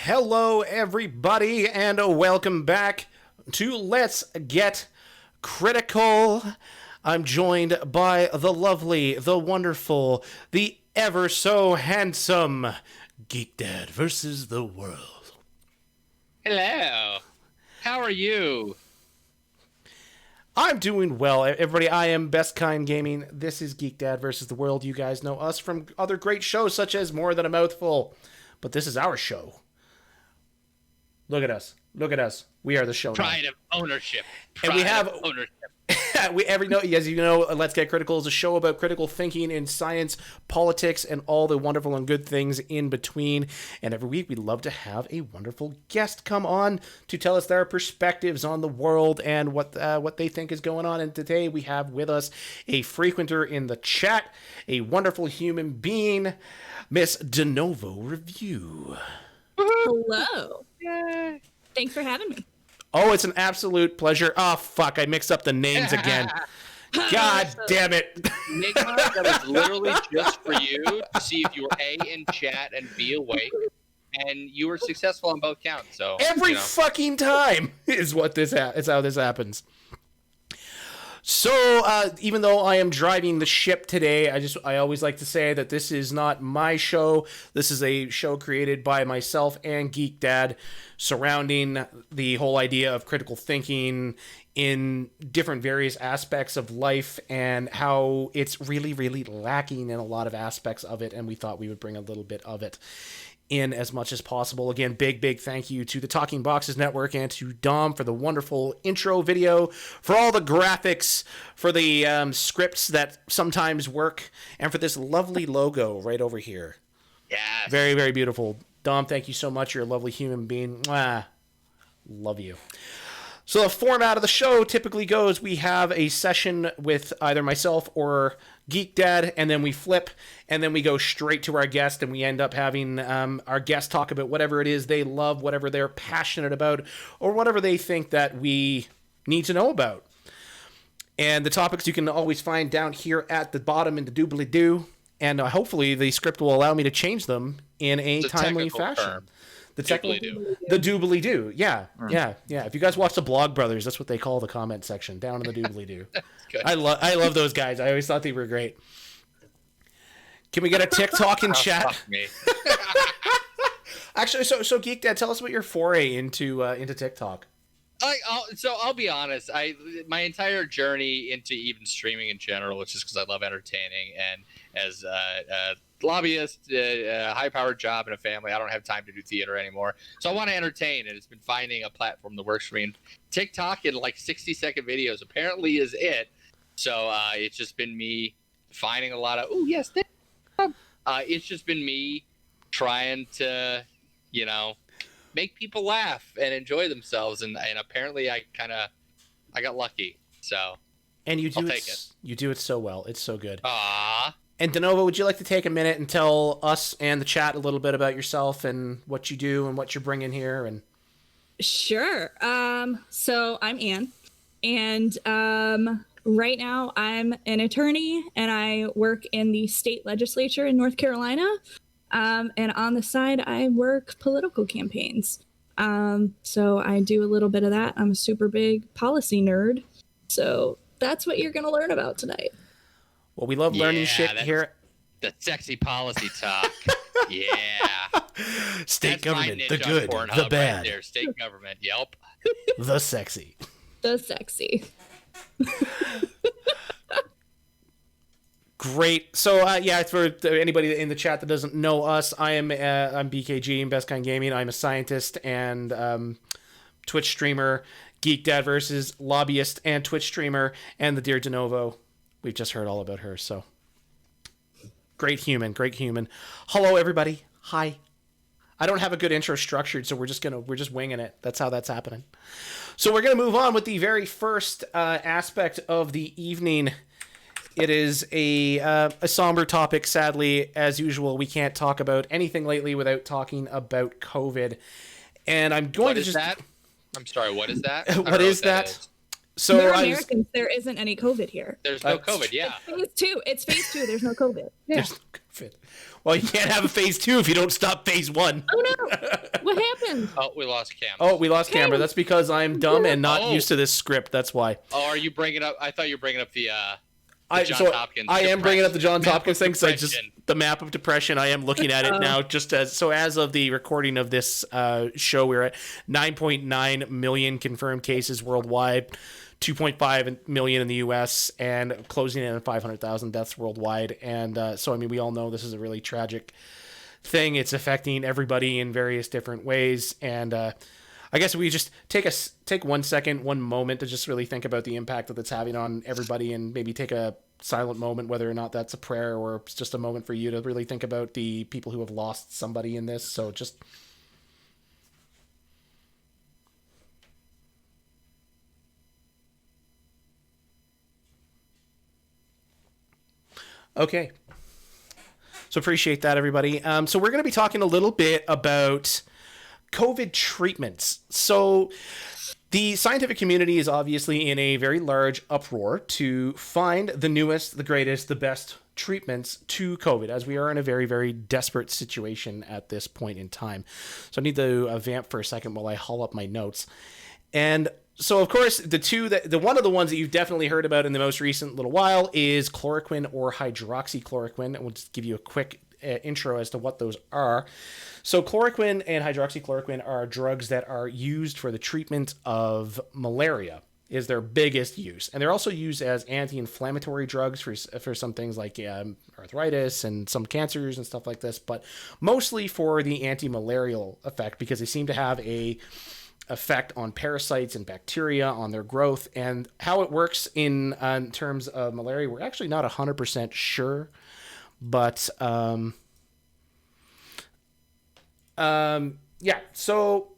Hello, everybody, and welcome back to Let's Get Critical. I'm joined by the lovely, the wonderful, the ever so handsome Geek Dad versus the World. Hello. How are you? I'm doing well, everybody. I am BestKindGaming. This is Geek Dad versus the World. You guys know us from other great shows such as More Than a Mouthful, but this is our show. Look at us. Look at us. We are the show. Pride of ownership. And we have ownership. As you know, Let's Get Critical is a show about critical thinking in science, politics, and all the wonderful and good things in between. And every week, we'd love to have a wonderful guest come on to tell us their perspectives on the world and what they think is going on. And today, we have with us a frequenter in the chat, a wonderful human being, Miss DeNovo Review. Hello. Yay. Thanks for having me. Oh, it's an absolute pleasure. Oh, fuck, I mixed up the names again. God damn it. Enigma, that was literally just for you to see if you were A, in chat, and B, awake. And you were successful on both counts. So every fucking time is what this is how this happens. So, even though I am driving the ship today, I always like to say that this is not my show. This is a show created by myself and Geek Dad surrounding the whole idea of critical thinking in different various aspects of life and how it's really, really lacking in a lot of aspects of it. And we thought we would bring a little bit of it in as much as possible. Again, big thank you to the Talking Boxes Network and to Dom for the wonderful intro video, for all the graphics, for the scripts that sometimes work, and for this lovely logo right over here. Yes. Very, very beautiful. Dom, thank you so much. You're a lovely human being. Mwah. Love you. So the format of the show typically goes, we have a session with either myself or Geek Dad, and then we flip, and then we go straight to our guest, and we end up having our guest talk about whatever it is they love, whatever they're passionate about, or whatever they think that we need to know about. And the topics you can always find down here at the bottom in the doobly-doo, and hopefully the script will allow me to change them in a timely fashion. Term. The doobly-doo. Yeah. If you guys watch the Blog Brothers, that's what they call the comment section, down in the doobly-doo. I love those guys. I always thought they were great. Can we get a TikTok in chat? Actually, so Geek Dad, tell us about your foray into TikTok. I'll be honest. My entire journey into even streaming in general is just because I love entertaining, and as a lobbyist, a high-powered job and a family, I don't have time to do theater anymore. So I want to entertain, and it's been finding a platform that works for me. And TikTok in like 60-second videos apparently is it. So it's just been me finding a lot of it's just been me trying to, make people laugh and enjoy themselves, and apparently I got lucky. So and you do I'll take it. You do it so well. It's so good. Ah. And DeNovo, would you like to take a minute and tell us and the chat a little bit about yourself and what you do and what you're bringing here? And Sure. So I'm Ann, and right now I'm an attorney, and I work in the state legislature in North Carolina. And on the side, I work political campaigns. So I do a little bit of that. I'm a super big policy nerd. So that's what you're going to learn about tonight. Well, we love learning shit here. The sexy policy talk. Yeah. State That's government, the good, the bad. Right there. State government, yep. The sexy. The sexy. Great. So, for anybody in the chat that doesn't know us, I'm BKG, Best Kind Gaming. I'm a scientist and Twitch streamer, Geek Dad versus lobbyist and Twitch streamer, and the dear DeNovo. We've just heard all about her, so great human. Hello, everybody. Hi. I don't have a good intro structured, so we're just winging it. That's how that's happening. So we're gonna move on with the very first aspect of the evening. It is a somber topic. Sadly, as usual, we can't talk about anything lately without talking about COVID. And I'm going to just. What is that? I'm sorry. What is that? What is that? So we're Americans. There isn't any COVID here. There's no COVID. Yeah. It's phase 2. It's phase 2. There's no COVID. Yeah. There's no COVID. Well, you can't have a phase 2 if you don't stop phase 1. Oh no! What happened? Oh, we lost Cam. Oh, we lost camera. That's because I'm dumb and not Oh. used to this script. That's why. Oh, are you bringing up? I thought you were bringing up the Johns Hopkins. I am bringing up the Johns map Hopkins of thing. So I just depression. the map of depression. I am looking at it now. Just as of the recording of this show, we're at 9.9 million confirmed cases worldwide, 2.5 million in the U.S., and closing in on 500,000 deaths worldwide. And so, I mean, we all know this is a really tragic thing. It's affecting everybody in various different ways. And I guess we just take 1 second, one moment to just really think about the impact that it's having on everybody, and maybe take a silent moment, whether or not that's a prayer or it's just a moment for you to really think about the people who have lost somebody in this. So just. Okay. So appreciate that, everybody. So we're going to be talking a little bit about COVID treatments. So the scientific community is obviously in a very large uproar to find the newest, the greatest, the best treatments to COVID, as we are in a very, very desperate situation at this point in time. So I need to vamp for a second while I haul up my notes. And so, of course, the one of the ones that you've definitely heard about in the most recent little while is chloroquine or hydroxychloroquine. And we'll just give you a quick intro as to what those are. So chloroquine and hydroxychloroquine are drugs that are used for the treatment of malaria, is their biggest use. And they're also used as anti-inflammatory drugs for some things like arthritis and some cancers and stuff like this, but mostly for the anti-malarial effect, because they seem to have a effect on parasites and bacteria, on their growth. And how it works in terms of malaria, we're actually not 100% sure, but yeah, so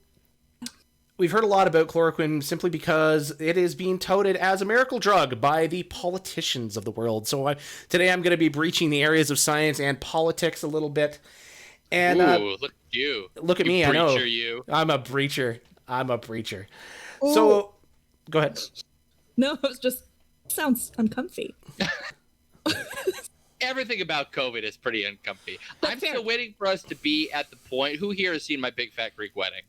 we've heard a lot about chloroquine simply because it is being touted as a miracle drug by the politicians of the world. So today I'm going to be breaching the areas of science and politics a little bit. And Ooh, look at you. Look at you me, I know. You. I'm a breacher. Ooh. So, go ahead. No, it just sounds uncomfy. Everything about COVID is pretty uncomfy. That's I'm fair. still waiting for us to be at the point. Who here has seen My Big Fat Greek Wedding?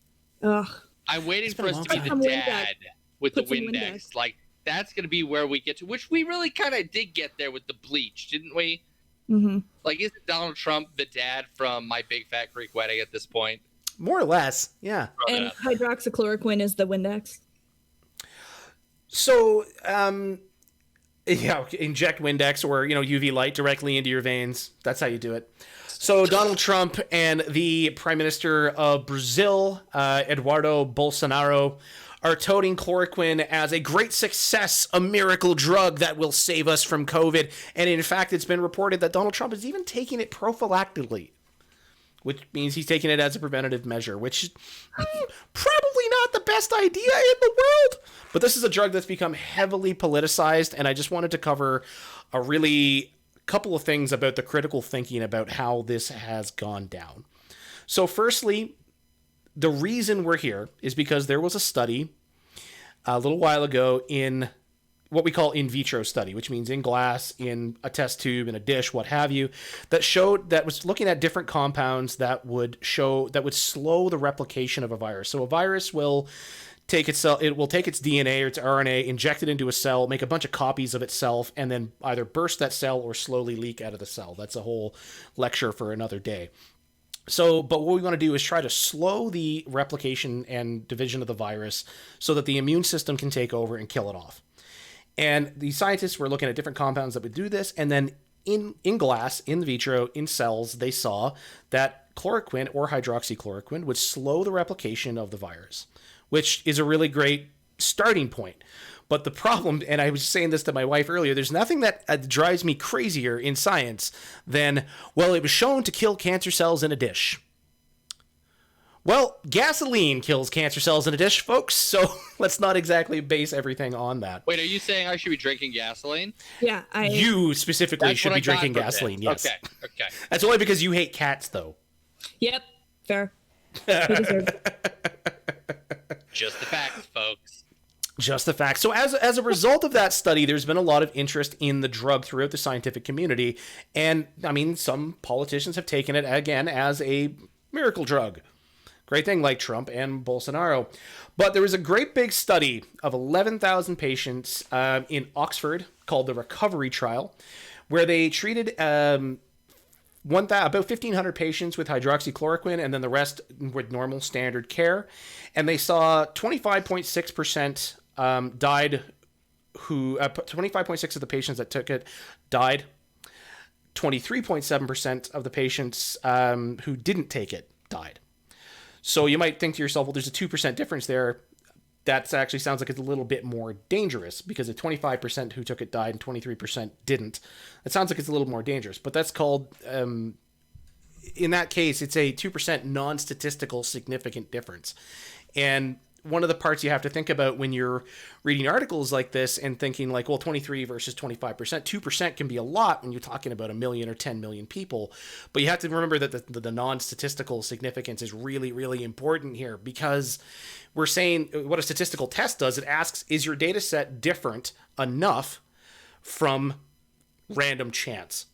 Ugh. I'm waiting It's for been us a to be long the time. dad with the Put some Windex. Windex. Like, that's going to be where we get to, which we really kind of did get there with the bleach, didn't we? Mm-hmm. Like, isn't Donald Trump the dad from My Big Fat Greek Wedding at this point? More or less, yeah. And hydroxychloroquine is the Windex. So, yeah, inject Windex or, UV light directly into your veins. That's how you do it. So Donald Trump and the Prime Minister of Brazil, Eduardo Bolsonaro, are touting chloroquine as a great success, a miracle drug that will save us from COVID. And in fact, it's been reported that Donald Trump is even taking it prophylactically, which means he's taking it as a preventative measure, which is probably not the best idea in the world. But this is a drug that's become heavily politicized, and I just wanted to cover a really couple of things about the critical thinking about how this has gone down. So firstly, the reason we're here is because there was a study a little while ago in what we call in vitro study, which means in glass, in a test tube, in a dish, what have you, that was looking at different compounds that would slow the replication of a virus. So a virus will take its DNA or its RNA, inject it into a cell, make a bunch of copies of itself, and then either burst that cell or slowly leak out of the cell. That's a whole lecture for another day. So, but what we want to do is try to slow the replication and division of the virus so that the immune system can take over and kill it off. And the scientists were looking at different compounds that would do this, and then in glass, in vitro, in cells, they saw that chloroquine or hydroxychloroquine would slow the replication of the virus, which is a really great starting point. But the problem, and I was saying this to my wife earlier, there's nothing that drives me crazier in science than, well, it was shown to kill cancer cells in a dish. Well, gasoline kills cancer cells in a dish, folks, so let's not exactly base everything on that. Wait, are you saying I should be drinking gasoline? Yeah, You specifically should be drinking gasoline, yes. Okay. That's only because you hate cats, though. Yep, fair. He deserves it. Just the facts, folks. Just the fact. So as a result of that study, there's been a lot of interest in the drug throughout the scientific community. And I mean, some politicians have taken it again as a miracle drug. Great thing, like Trump and Bolsonaro. But there was a great big study of 11,000 patients in Oxford called the Recovery Trial, where they treated about 1,500 patients with hydroxychloroquine, and then the rest with normal standard care. And they saw 25.6% died. 25.6% of the patients that took it died. 23.7% of the patients who didn't take it died. So you might think to yourself, well, there's a 2% difference there. That actually sounds like it's a little bit more dangerous, because if 25% who took it died and 23% didn't, it sounds like it's a little more dangerous. But that's called, in that case, it's a 2% non-statistical significant difference. And one of the parts you have to think about when you're reading articles like this and thinking like, well, 23 versus 25%, 2% can be a lot when you're talking about 1 million or 10 million people. But you have to remember that the non-statistical significance is really, really important here, because we're saying what a statistical test does, it asks, is your data set different enough from random chance?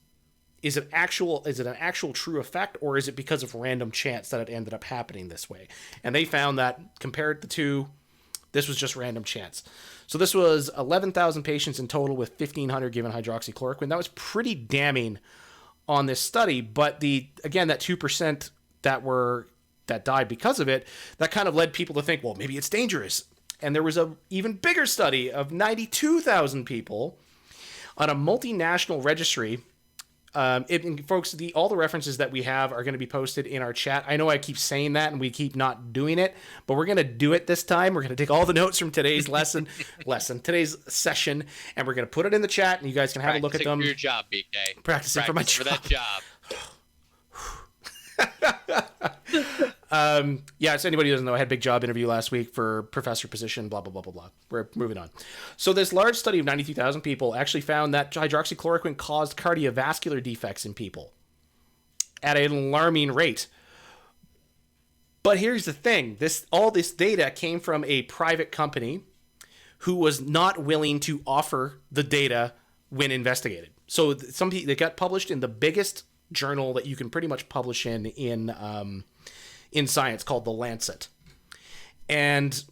Is it an actual true effect, or is it because of random chance that it ended up happening this way? And they found that compared the two, this was just random chance. So this was 11,000 patients in total with 1,500 given hydroxychloroquine. That was pretty damning on this study. But that 2% that died because of it, that kind of led people to think, well, maybe it's dangerous. And there was a even bigger study of 92,000 people on a multinational registry. Folks, all the references that we have are going to be posted in our chat. I know I keep saying that and we keep not doing it, but we're going to do it this time. We're going to take all the notes from today's today's session, and we're going to put it in the chat, and you guys can have a look at them. Practicing for your job, BK. Practicing for my job. For that job. So anybody who doesn't know, I had a big job interview last week for professor position, blah, blah, blah, blah, blah. We're moving on. So this large study of 92,000 people actually found that hydroxychloroquine caused cardiovascular defects in people at an alarming rate. But here's the thing. All this data came from a private company who was not willing to offer the data when investigated. So they got published in the biggest journal that you can pretty much publish in science, called The Lancet. And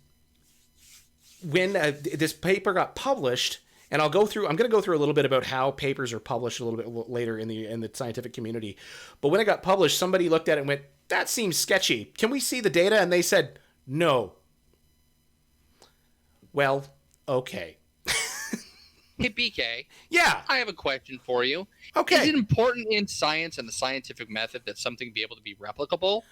when this paper got published, and I'm going to go through a little bit about how papers are published a little bit later in the scientific community. But when it got published, somebody looked at it and went, that seems sketchy. Can we see the data? And they said, no. Well, okay. Hey, BK. Yeah. I have a question for you. Okay. Is it important in science and the scientific method that something be able to be replicable?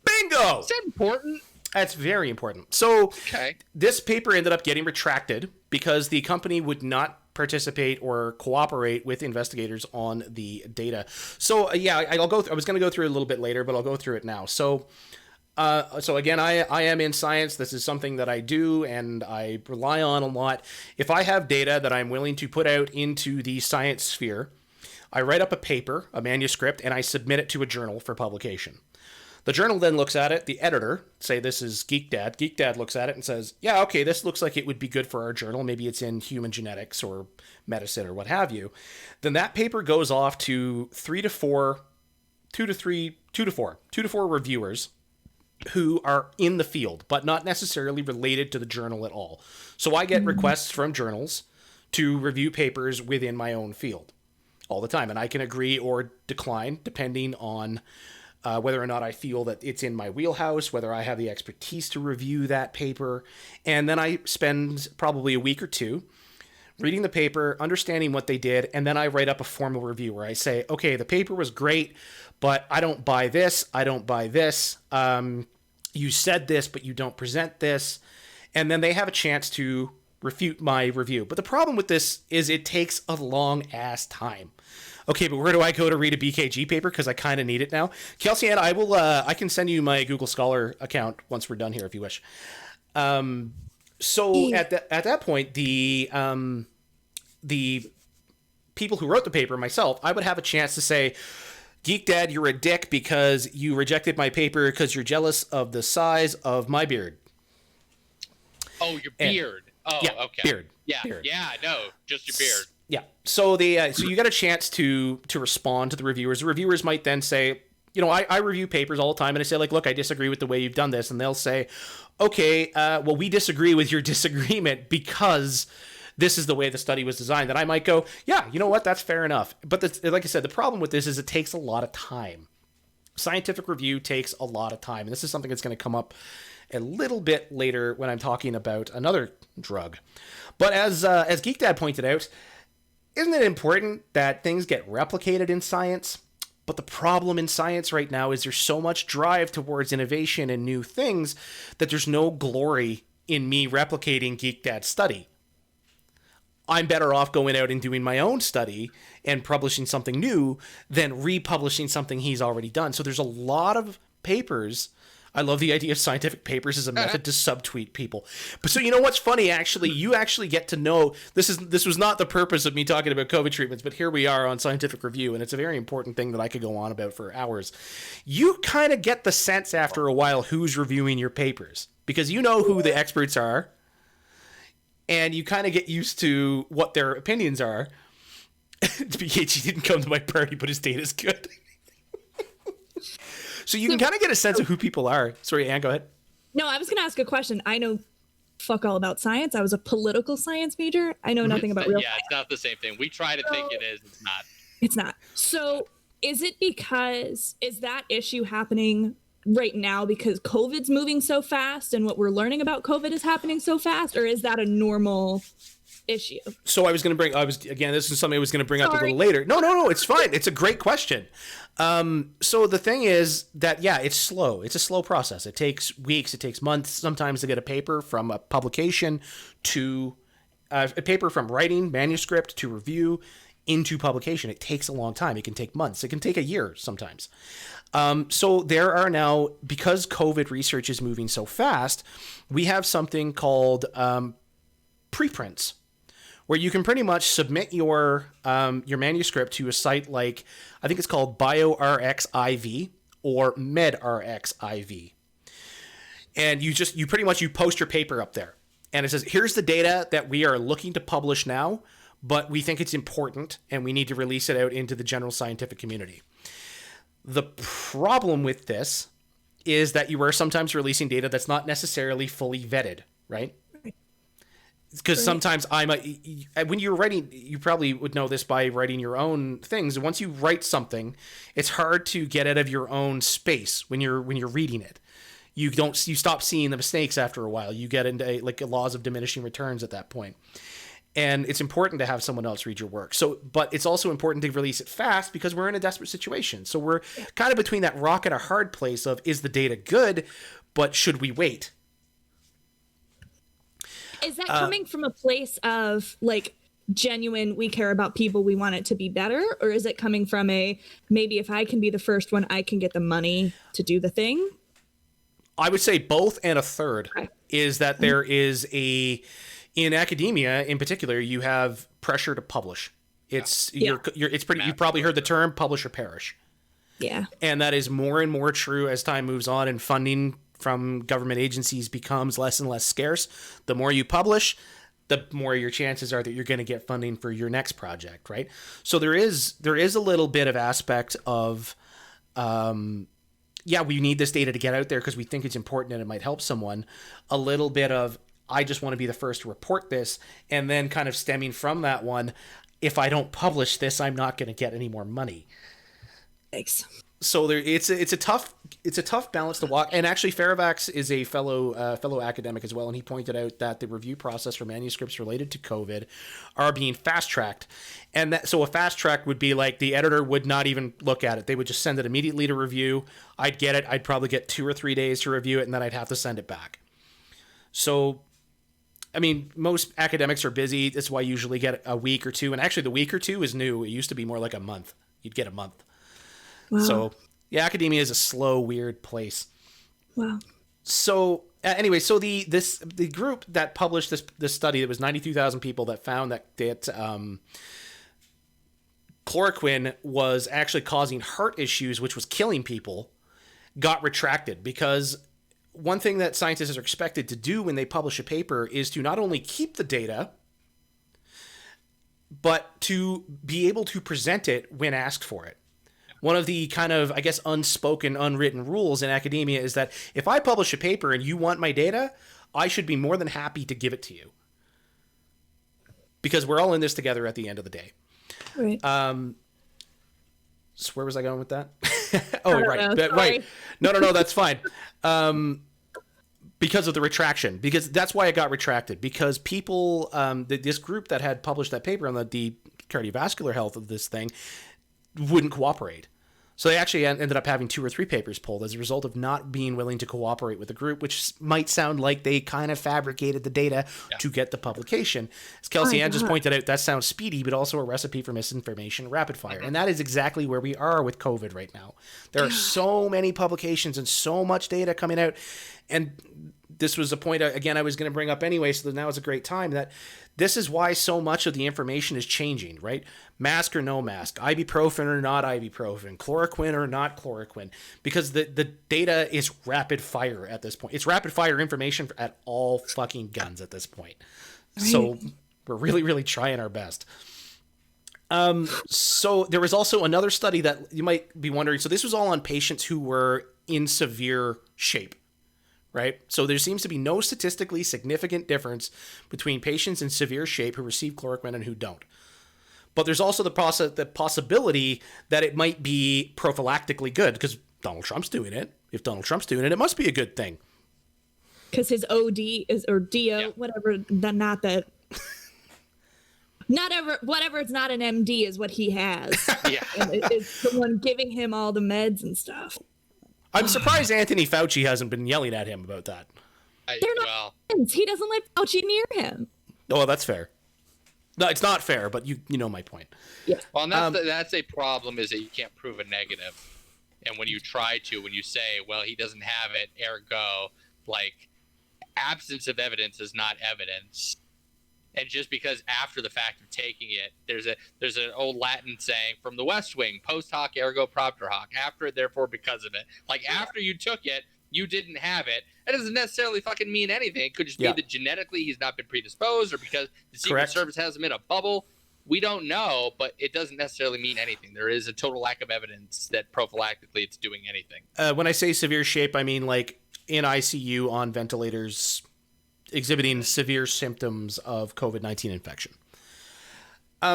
Bingo! Is that important? That's very important. So Okay. This paper ended up getting retracted because the company would not participate or cooperate with investigators on the data. So I was going to go through it a little bit later, but I'll go through it now. So again, I am in science. This is something that I do and I rely on a lot. If I have data that I'm willing to put out into the science sphere, I write up a paper, a manuscript, and I submit it to a journal for publication. The journal then looks at it. The editor, say this is Geek Dad. Geek Dad looks at it and says, yeah, okay, this looks like it would be good for our journal. Maybe it's in human genetics or medicine or what have you. Then that paper goes off to 2 to 4 reviewers who are in the field, but not necessarily related to the journal at all. So I get requests from journals to review papers within my own field all the time. And I can agree or decline depending on whether or not I feel that it's in my wheelhouse, whether I have the expertise to review that paper. And then I spend probably a week or two reading the paper, understanding what they did, and then I write up a formal review where I say, okay, the paper was great, but I don't buy this, I don't buy this. You said this, but you don't present this. And then they have a chance to refute my review. But the problem with this is it takes a long ass time. Okay, but where do I go to read a BKG paper? Because I kind of need it now. Kelsey Ann, I can send you my Google Scholar account once we're done here if you wish. So at that point, the people who wrote the paper, myself, I would have a chance to say, Geek Dad, you're a dick because you rejected my paper because you're jealous of the size of my beard. Oh, your beard. Okay. Beard. Yeah, beard. yeah, no, just your beard. Yeah. So so you got a chance to respond to the reviewers. The reviewers might then say, I review papers all the time, and I say, like, look, I disagree with the way you've done this, and they'll say, okay, well, we disagree with your disagreement because this is the way the study was designed. And I might go, yeah, you know what, that's fair enough. But like I said, the problem with this is it takes a lot of time. Scientific review takes a lot of time, and this is something that's going to come up a little bit later when I'm talking about another drug. But as Geek Dad pointed out, isn't it important that things get replicated in science? But the problem in science right now is there's so much drive towards innovation and new things that there's no glory in me replicating Geek Dad's study. I'm better off going out and doing my own study and publishing something new than republishing something he's already done. So there's a lot of papers. I love the idea of scientific papers as a method to subtweet people. But so you know what's funny, actually? You actually get to know, this was not the purpose of me talking about COVID treatments, but here we are on scientific review, and it's a very important thing that I could go on about for hours. You kind of get the sense after a while who's reviewing your papers, because you know who the experts are, and you kind of get used to what their opinions are. BKG didn't come to my party, but his data's good. So you can kind of get a sense of who people are. Sorry, Anne, go ahead. No, I was going to ask a question. I know fuck all about science. I was a political science major. I know nothing about real science. It's not the same thing. We try to think it is. It's not. It's not. So is that issue happening right now because COVID's moving so fast and what we're learning about COVID is happening so fast, or is that a normal issue? So this is something I was going to bring up a little later. No, it's fine. It's a great question. So the thing is that, yeah, it's slow. It's a slow process. It takes weeks. It takes months sometimes to get a paper from a publication to a paper from writing, manuscript to review into publication. It takes a long time. It can take months. It can take a year sometimes. So there are now, because COVID research is moving so fast, we have something called preprints, where you can pretty much submit your manuscript to a site like, I think it's called BioRxiv or MedRxiv. And you pretty much post your paper up there. And it says, here's the data that we are looking to publish now, but we think it's important and we need to release it out into the general scientific community. The problem with this is that you are sometimes releasing data that's not necessarily fully vetted, right? Because sometimes when you're writing, you probably would know this by writing your own things. Once you write something, it's hard to get out of your own space when you're reading it. You stop seeing the mistakes after a while. You get into like laws of diminishing returns at that point. And it's important to have someone else read your work. But it's also important to release it fast because we're in a desperate situation. So we're kind of between that rock and a hard place of, is the data good, but should we wait? Is that coming from a place of like genuine, we care about people, we want it to be better? Or is it coming from maybe if I can be the first one, I can get the money to do the thing? I would say both, and a third is that there is in academia in particular, you have pressure to publish. It's you've probably heard the term publish or perish. Yeah. And that is more and more true as time moves on and funding from government agencies becomes less and less scarce. The more you publish, the more your chances are that you're going to get funding for your next project, right? So there is a little bit of aspect of we need this data to get out there because we think it's important and it might help someone. A little bit of, I just want to be the first to report this, and then kind of stemming from that one, if I don't publish this, I'm not going to get any more money. Thanks. So it's a tough balance to walk. And actually, Faravax is a fellow academic as well, and he pointed out that the review process for manuscripts related to COVID are being fast tracked, and so a fast track would be like the editor would not even look at it; they would just send it immediately to review. I'd get it. I'd probably get 2 or 3 days to review it, and then I'd have to send it back. So, I mean, most academics are busy. That's why you usually get a week or two. And actually, the week or two is new. It used to be more like a month. You'd get a month. Wow. So, yeah, academia is a slow, weird place. Wow. So, anyway, so the group that published this study, that was 92,000 people that found that chloroquine was actually causing heart issues, which was killing people, got retracted because one thing that scientists are expected to do when they publish a paper is to not only keep the data, but to be able to present it when asked for it. One of the kind of, I guess, unspoken, unwritten rules in academia is that if I publish a paper and you want my data, I should be more than happy to give it to you. Because we're all in this together at the end of the day. Right. So where was I going with that? Oh, right. Know, right. No, that's fine. Because of the retraction. Because that's why it got retracted. Because people, this group that had published that paper on the cardiovascular health of this thing wouldn't cooperate. So they actually ended up having 2 or 3 papers pulled as a result of not being willing to cooperate with the group, which might sound like they kind of fabricated the data to get the publication. As Kelsey Ann just pointed out, that sounds speedy, but also a recipe for misinformation, rapid fire. And that is exactly where we are with COVID right now. There are so many publications and so much data coming out. And this was a point, again, I was going to bring up anyway, so now is a great time, that this is why so much of the information is changing, right? Mask or no mask, ibuprofen or not ibuprofen, chloroquine or not chloroquine, because the data is rapid fire at this point. It's rapid fire information at all fucking guns at this point. Right. So we're really, really trying our best. So there was also another study that you might be wondering. So this was all on patients who were in severe shape. Right? So there seems to be no statistically significant difference between patients in severe shape who receive chloroquine and who don't. But there's also the possibility that it might be prophylactically good because Donald Trump's doing it. If Donald Trump's doing it, it must be a good thing. Because his OD is, or DO, whatever, whatever, it's not an MD is what he has. And it's someone giving him all the meds and stuff. I'm surprised Anthony Fauci hasn't been yelling at him about that. They're not friends. He doesn't let Fauci near him. Oh, well, that's fair. No, it's not fair, but you know my point. Yeah. Well, and that's a problem, is that you can't prove a negative. And when you try to, when you say, well, he doesn't have it, ergo, like, absence of evidence is not evidence. And just because after the fact of taking it, there's an old Latin saying from the West Wing, post hoc ergo propter hoc, after it, therefore because of it. Like, after you took it, you didn't have it. That doesn't necessarily fucking mean anything. It could just be that genetically he's not been predisposed, or because the Secret Service has him in a bubble. We don't know, but it doesn't necessarily mean anything. There is a total lack of evidence that prophylactically it's doing anything. When I say severe shape, I mean like in ICU on ventilators, exhibiting severe symptoms of COVID-19 infection.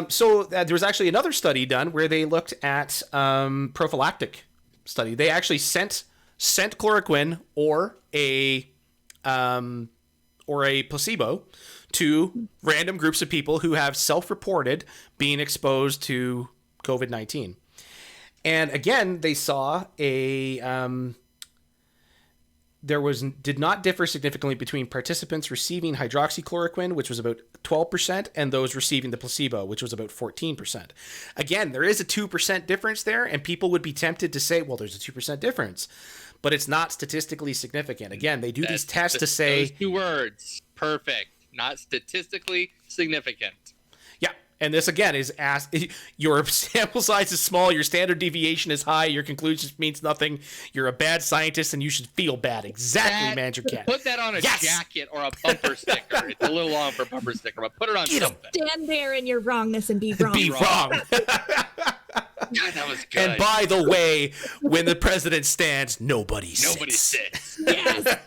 So there was actually another study done where they looked at prophylactic study. They actually sent chloroquine or a placebo to random groups of people who have self-reported being exposed to COVID-19. And again, they saw did not differ significantly between participants receiving hydroxychloroquine, which was about 12%, and those receiving the placebo, which was about 14%. Again, there is a 2% difference there, and people would be tempted to say, well, there's a 2% difference, but it's not statistically significant. Again, they do these tests to say... Those 2 words, perfect, not statistically significant. Yeah. And this, again, is your sample size is small, your standard deviation is high, your conclusion means nothing, you're a bad scientist, and you should feel bad. Exactly, Manager Cat. Put that on a jacket or a bumper sticker. It's a little long for a bumper sticker, but put it on something. Stand there in your wrongness and be wrong. Be wrong. God, that was good. And by the way, when the president stands, nobody sits. Yes.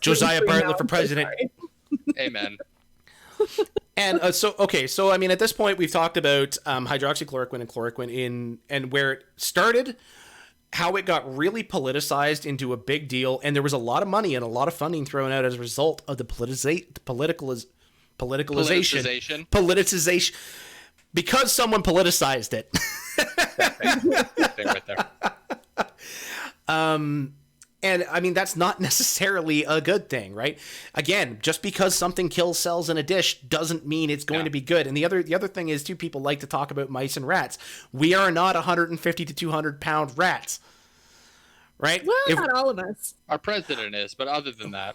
Josiah Bartlett for president. Amen. And so I mean, at this point, we've talked about hydroxychloroquine and chloroquine and where it started, how it got really politicized into a big deal, and there was a lot of money and a lot of funding thrown out as a result of the politicization, because someone politicized it. Right there. And I mean, that's not necessarily a good thing, right? Again, just because something kills cells in a dish doesn't mean it's going to be good. And the other thing is, too, people like to talk about mice and rats. We are not 150 to 200 pound rats, right? Well, not all of us. Our president is, but other than that.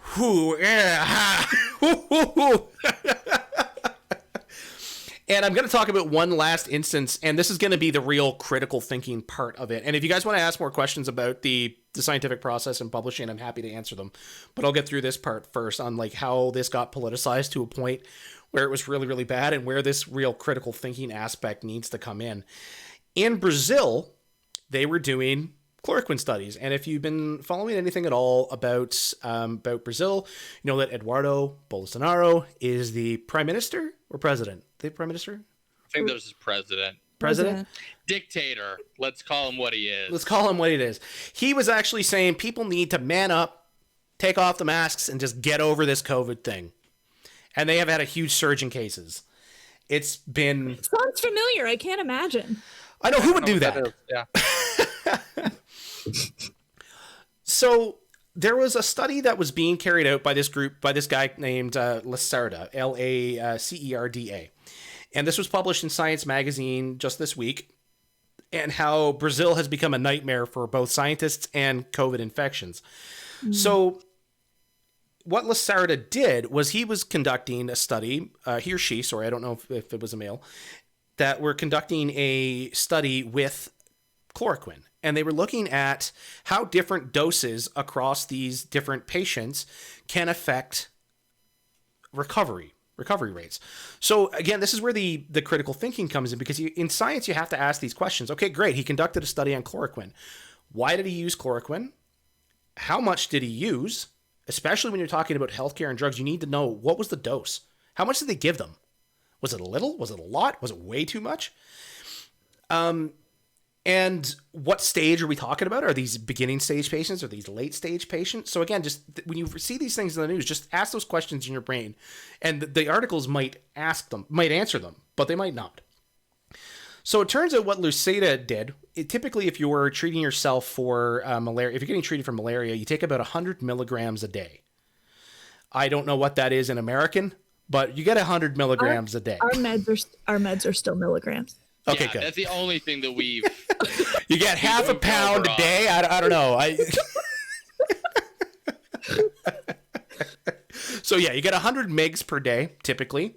And I'm going to talk about one last instance, and this is going to be the real critical thinking part of it. And if you guys want to ask more questions about the the scientific process and publishing, I'm happy to answer them. But I'll get through this part first on like how this got politicized to a point where it was really, really bad and where this real critical thinking aspect needs to come in. In Brazil, they were doing chloroquine studies. And if you've been following anything at all about Brazil, you know that Eduardo Bolsonaro is the prime minister or president? The prime minister? I think there's his president. President? Dictator. Let's call him what he is. Let's call him what it is. He was actually saying people need to man up, take off the masks, and just get over this COVID thing. And they have had a huge surge in cases. It's been... Sounds familiar. I can't imagine. I know who would do that. Yeah. So there was a study that was being carried out by this group, by this guy named Lacerda, Lacerda. And this was published in Science magazine just this week, and how Brazil has become a nightmare for both scientists and COVID infections. So what Lacerda did was he was conducting a study, he or she, sorry, I don't know if it was a male, that were conducting a study with chloroquine. And they were looking at how different doses across these different patients can affect recovery rates. So again, this is where the critical thinking comes in, because in science, you have to ask these questions. Okay, great. He conducted a study on chloroquine. Why did he use chloroquine? How much did he use? Especially when you're talking about healthcare and drugs, you need to know, what was the dose? How much did they give them? Was it a little? Was it a lot? Was it way too much? And what stage are we talking about? Are these beginning stage patients? Are these late stage patients? So again, just when you see these things in the news, just ask those questions in your brain, and the articles might answer them, but they might not. So it turns out what Lucida did, typically if you're treating yourself for malaria, if you're getting treated for malaria, you take about 100 milligrams a day. I don't know what that is in American, but you get 100 milligrams a day. Our meds are still milligrams. Okay, yeah, good. That's the only thing that we've... You get half a pound a day? I don't know. So yeah, you get 100 mgs per day, typically.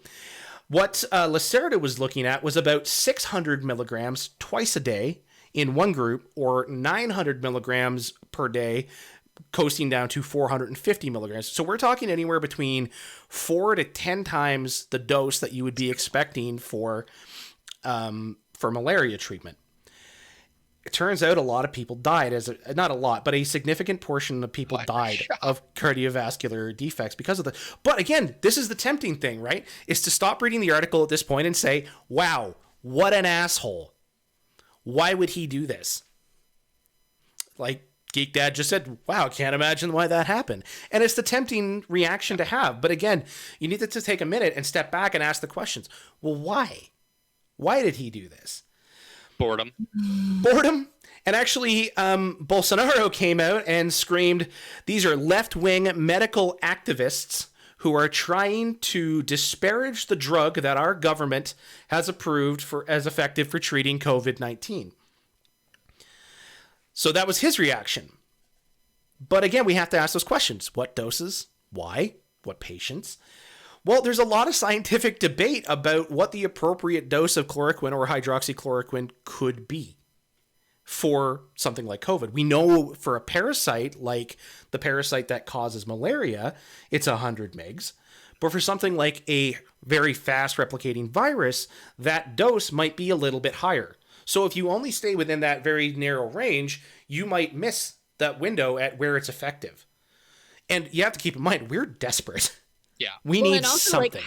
What Lacerda was looking at was about 600 milligrams twice a day in one group, or 900 milligrams per day, coasting down to 450 milligrams. So we're talking anywhere between 4 to 10 times the dose that you would be expecting for malaria treatment. It turns out a lot of people died, not a lot, but a significant portion of people died of cardiovascular defects because of the. But again, this is the tempting thing, right? Is to stop reading the article at this point and say, wow, what an asshole. Why would he do this? Like Geek Dad just said, wow, can't imagine why that happened. And it's the tempting reaction to have. But again, you need to take a minute and step back and ask the questions. Well, why? Why did he do this? Boredom. And actually, Bolsonaro came out and screamed, these are left-wing medical activists who are trying to disparage the drug that our government has approved as effective for treating COVID-19. So that was his reaction. But again, we have to ask those questions. What doses? Why? What patients? Well, there's a lot of scientific debate about what the appropriate dose of chloroquine or hydroxychloroquine could be for something like COVID. We know for a parasite, like the parasite that causes malaria, it's 100 mgs. But for something like a very fast replicating virus, that dose might be a little bit higher. So if you only stay within that very narrow range, you might miss that window at where it's effective. And you have to keep in mind, we're desperate. Yeah, we need and also something. Like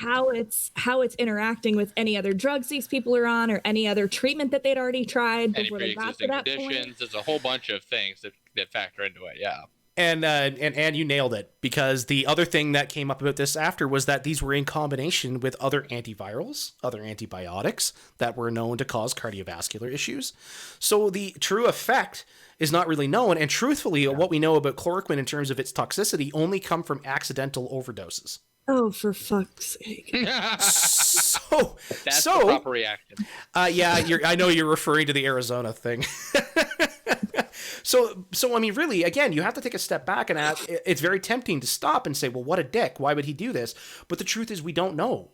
how it's interacting with any other drugs these people are on, or any other treatment that they'd already tried any before they got to pre-existing that conditions. point. There's a whole bunch of things that factor into it. Yeah. And you nailed it, because the other thing that came up about this after was that these were in combination with other antivirals, other antibiotics that were known to cause cardiovascular issues. So the true effect is not really known. And truthfully, what we know about chloroquine in terms of its toxicity only come from accidental overdoses. Oh, for fuck's sake. That's the proper reaction. Yeah, I know you're referring to the Arizona thing. So I mean, really, again, you have to take a step back and ask. It's very tempting to stop and say, well, what a dick. Why would he do this? But the truth is we don't know.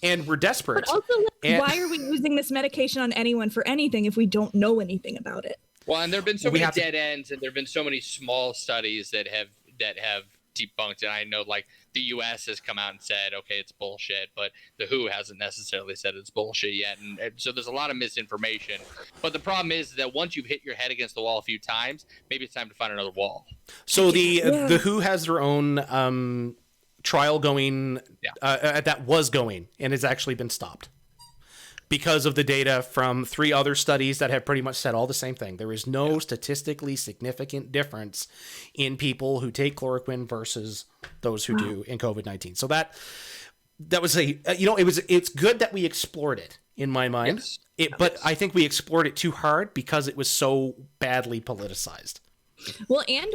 And we're desperate. But also, why are we using this medication on anyone for anything if we don't know anything about it? Well, and there have been so many dead ends, and there have been so many small studies that have debunked. And I know, like, the U.S. has come out and said, okay, it's bullshit, but the WHO hasn't necessarily said it's bullshit yet. And so there's a lot of misinformation. But the problem is that once you've hit your head against the wall a few times, maybe it's time to find another wall. So the WHO has their own trial going that was going, and has actually been stopped because of the data from 3 other studies that have pretty much said all the same thing. There is no statistically significant difference in people who take chloroquine versus those who do in COVID-19. So that was it's good that we explored it, in my mind. Yes. But I think we explored it too hard because it was so badly politicized. Well, and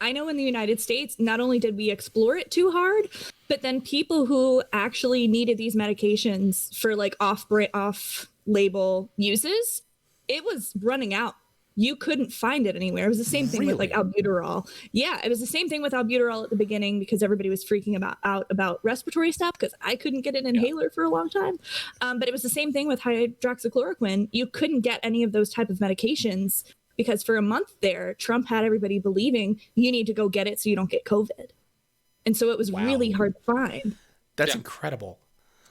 I know in the United States, not only did we explore it too hard, but then people who actually needed these medications for like off-label uses, it was running out. You couldn't find it anywhere. It was the same thing with like albuterol. Yeah, it was the same thing with albuterol at the beginning because everybody was freaking out about respiratory stuff because I couldn't get an inhaler for a long time. But it was the same thing with hydroxychloroquine. You couldn't get any of those type of medications because for a month there, Trump had everybody believing you need to go get it so you don't get COVID. And so it was really hard to find. That's incredible.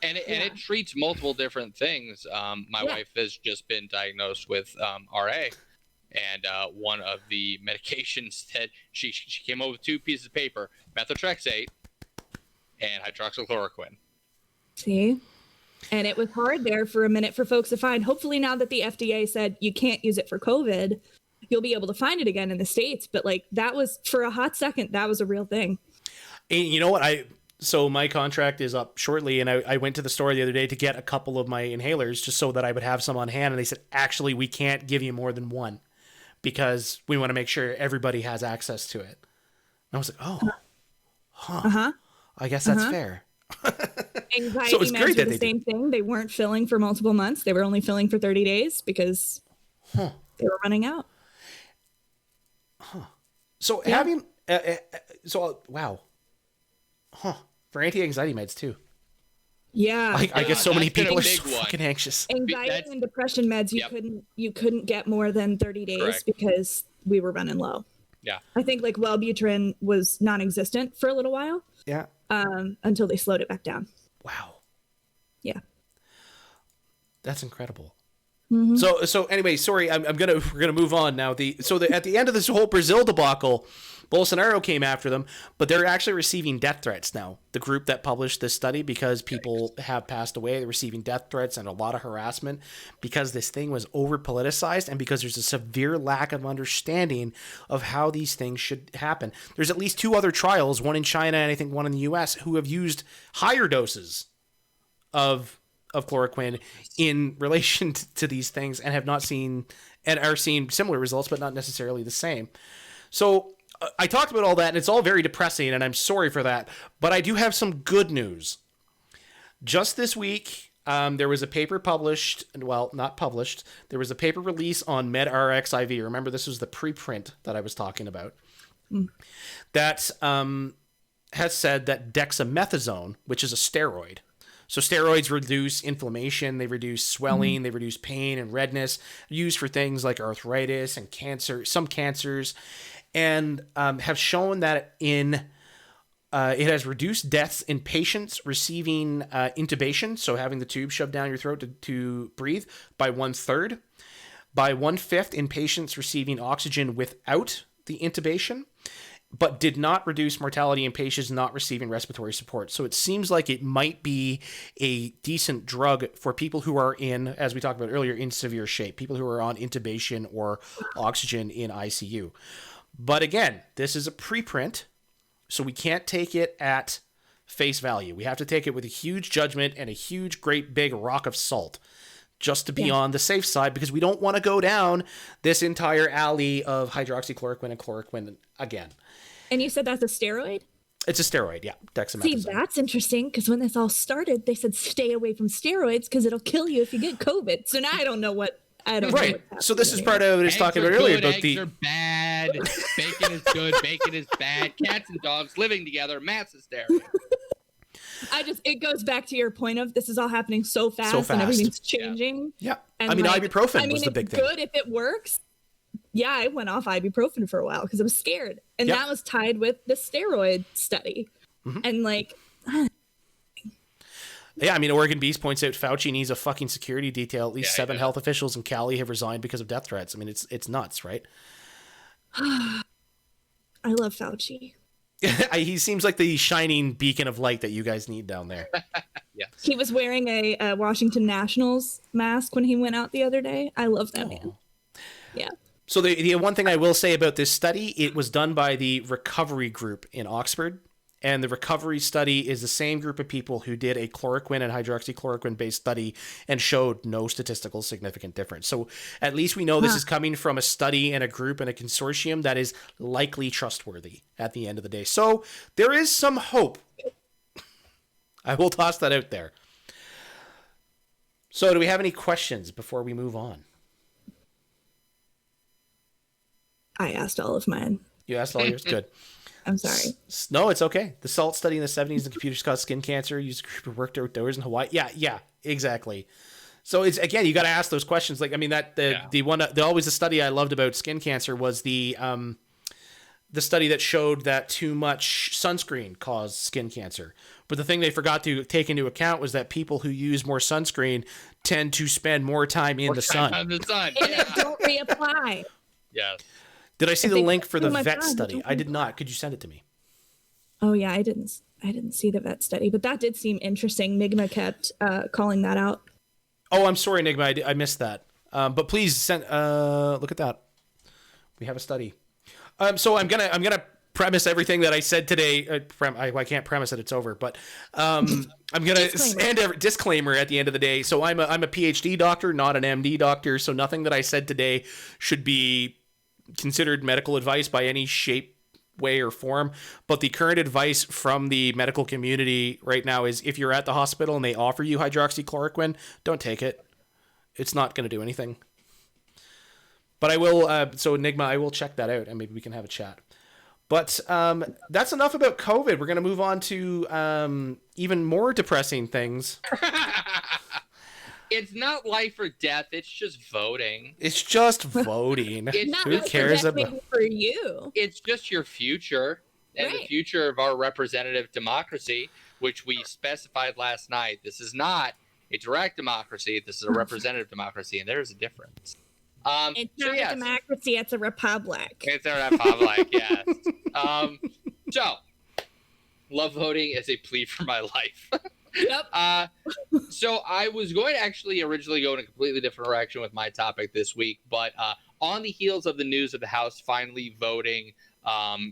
And it treats multiple different things. My wife has just been diagnosed with RA. And one of the medications that she came up with 2 pieces of paper, methotrexate and hydroxychloroquine. See? And it was hard there for a minute for folks to find. Hopefully now that the FDA said you can't use it for COVID, you'll be able to find it again in the States. But like that was, for a hot second, that was a real thing. And you know what? So my contract is up shortly, and I went to the store the other day to get a couple of my inhalers just so that I would have some on hand. And they said, actually, we can't give you more than one because we want to make sure everybody has access to it. And I was like, I guess that's fair. Anxiety so meds were the same thing. They weren't filling for multiple months. They were only filling for 30 days because they were running out. So wow. For anti-anxiety meds too. Yeah. I guess so many people are so fucking anxious. Anxiety and depression meds you couldn't get more than 30 days because we were running low. Yeah. I think like Wellbutrin was non-existent for a little while. Yeah. Until they slowed it back down. Wow. Yeah. That's incredible. Mm-hmm. So anyway, sorry, we're gonna move on now. At the end of this whole Brazil debacle, Bolsonaro came after them, but they're actually receiving death threats now. The group that published this study, because people have passed away, they're receiving death threats and a lot of harassment because this thing was over politicized and because there's a severe lack of understanding of how these things should happen. There's at least 2 other trials, one in China and I think one in the US, who have used higher doses of chloroquine in relation to these things and have not seen and are seeing similar results, but not necessarily the same. So I talked about all that, and it's all very depressing, and I'm sorry for that. But I do have some good news. Just this week, there was a paper published. Well, not published. There was a paper release on MedRx IV. Remember, this was the preprint that I was talking about. That has said that dexamethasone, which is a steroid. So steroids reduce inflammation, they reduce swelling, they reduce pain and redness, used for things like arthritis and cancer, some cancers, and have shown that it has reduced deaths in patients receiving intubation, so having the tube shoved down your throat to breathe, by 1/3, by 1/5 in patients receiving oxygen without the intubation, but did not reduce mortality in patients not receiving respiratory support. So it seems like it might be a decent drug for people who are in, as we talked about earlier, in severe shape, people who are on intubation or oxygen in ICU. But again, this is a preprint, so we can't take it at face value. We have to take it with a huge judgment and a huge, great, big rock of salt, just to be on the safe side, because we don't want to go down this entire alley of hydroxychloroquine and chloroquine again. And you said that's a steroid? It's a steroid, yeah. Dexamethasone. See, that's interesting, because when this all started, they said stay away from steroids because it'll kill you if you get COVID. So now I don't know what. Right. So this is part of what I was talking about earlier about eggs are bad. Bacon is good. Bacon is bad. Cats and dogs living together. Mass hysteria. It goes back to your point of this is all happening so fast and everything's changing. Yeah. And ibuprofen was the big thing. It's good if it works, Yeah, I went off ibuprofen for a while because I was scared. And Yep. that was tied with the steroid study. And like, Yeah, I mean, Oregon Beast points out Fauci needs a fucking security detail. At least Yeah, 7 health officials in Cali have resigned because of death threats. I mean, it's nuts, right? I love Fauci. He seems like the shining beacon of light that you guys need down there. Yeah. He was wearing a Washington Nationals mask when he went out the other day. I love that man. Yeah. So the one thing I will say about this study, it was done by the recovery group in Oxford. And the recovery study is the same group of people who did a chloroquine and hydroxychloroquine based study and showed no statistical significant difference. So at least we know this is coming from a study and a group and a consortium that is likely trustworthy at the end of the day. So there is some hope. I will toss that out there. So do we have any questions before we move on? I asked all of mine. You asked all yours? Good. I'm sorry. No, it's okay. The SALT study in the 70s, the computers caused skin cancer, used a group who worked outdoors in Hawaii. Yeah, exactly. So it's, again, you got to ask those questions. Like, I mean, always the study I loved about skin cancer was the study that showed that too much sunscreen caused skin cancer. But the thing they forgot to take into account was that people who use more sunscreen tend to spend more time in the sun. And don't reapply. Yeah. Did I see the link for the vet study? I did not. Could you send it to me? Oh yeah, I didn't see the vet study, but that did seem interesting. Nigma kept calling that out. Oh, I'm sorry, Nigma. I missed that. But please send. Look at that. We have a study. So I'm gonna premise everything that I said today. I can't premise it; it's over. But I'm gonna end a disclaimer at the end of the day. So I'm a PhD doctor, not an MD doctor. So nothing that I said today should be considered medical advice by any shape, way, or form. But the current advice from the medical community right now is if you're at the hospital and they offer you hydroxychloroquine, don't take it. It's not going to do anything. But I will, so Enigma, I will check that out and maybe we can have a chat. But that's enough about COVID. We're going to move on to even more depressing things. It's not life or death. It's just voting. It's just voting. Who cares about for you? It's just your future and the future of our representative democracy, which we specified last night. This is not a direct democracy. This is a representative democracy, and there's a difference. It's not a democracy. It's a republic. It's a republic. Yes. So, love voting as a plea for my life. Yep. So I was going to actually originally go in a completely different direction with my topic this week, but on the heels of the news of the House finally voting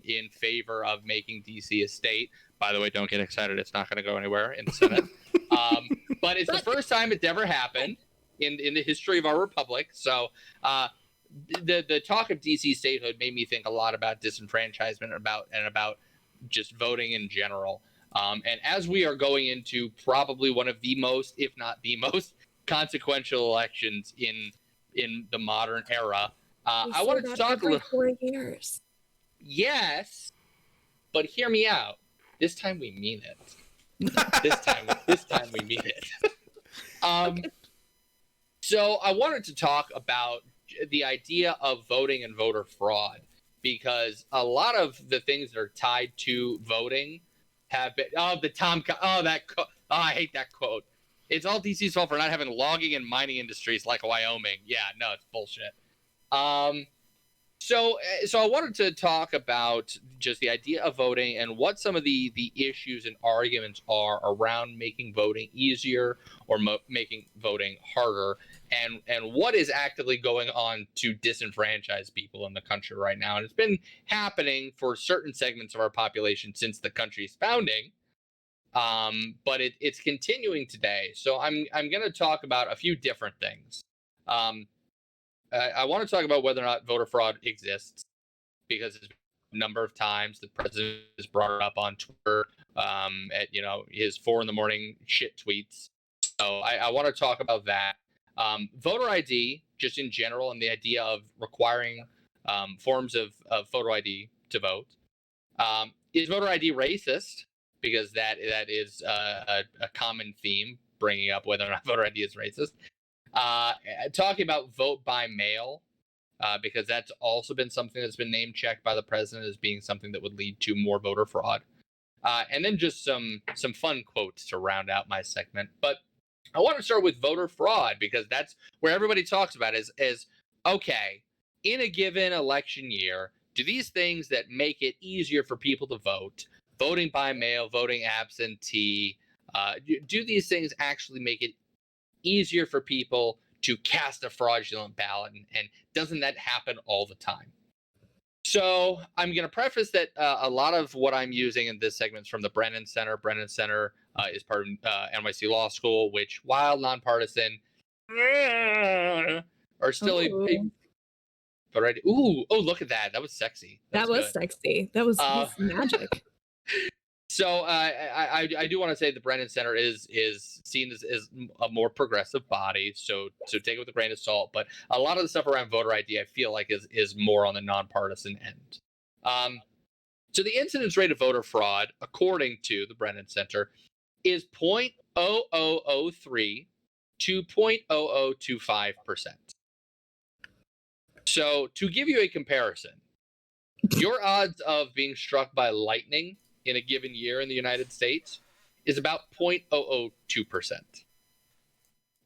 in favor of making DC a state. By the way, don't get excited. It's not going to go anywhere in the Senate. But it's the first time it's ever happened in the history of our republic. So the talk of DC statehood made me think a lot about disenfranchisement and about just voting in general. And as we are going into probably one of the most, if not the most, consequential elections in the modern era, I wanted to talk a little. 4 years. Yes, but hear me out. This time we mean it. This time we mean it. So I wanted to talk about the idea of voting and voter fraud, because a lot of the things that are tied to voting have been I hate that quote. It's all DC's fault for not having logging and mining industries like Wyoming. Yeah, no, it's bullshit. So I wanted to talk about just the idea of voting and what some of the issues and arguments are around making voting easier or making voting harder, and what is actively going on to disenfranchise people in the country right now. And it's been happening for certain segments of our population since the country's founding, but it's continuing today. So I'm going to talk about a few different things. I want to talk about whether or not voter fraud exists, because it's a number of times the president has brought it up on Twitter at his 4 a.m. shit tweets. So I want to talk about that. Voter ID, just in general, and the idea of requiring forms of photo ID to vote. Is voter ID racist? Because that is a common theme, bringing up whether or not voter ID is racist. Talking about vote by mail because that's also been something that's been name checked by the president as being something that would lead to more voter fraud. And then just some fun quotes to round out my segment. But I want to start with voter fraud because that's where everybody talks about is okay, in a given election year, do these things that make it easier for people to vote, voting by mail, voting absentee, do these things actually make it easier for people to cast a fraudulent ballot? And doesn't that happen all the time? So I'm going to preface that a lot of what I'm using in this segment is from the Brennan Center. Brennan Center is part of NYC Law School, which, while nonpartisan, are still but right. Ooh, oh, look at that. That was sexy. That was sexy. That was magic. So I do want to say the Brennan Center is seen as a more progressive body, so take it with a grain of salt. But a lot of the stuff around voter ID, I feel like is more on the nonpartisan end. So the incidence rate of voter fraud, according to the Brennan Center, is 0.0003 to 0.0025%. So to give you a comparison, your odds of being struck by lightning in a given year in the United States is about 0.002%.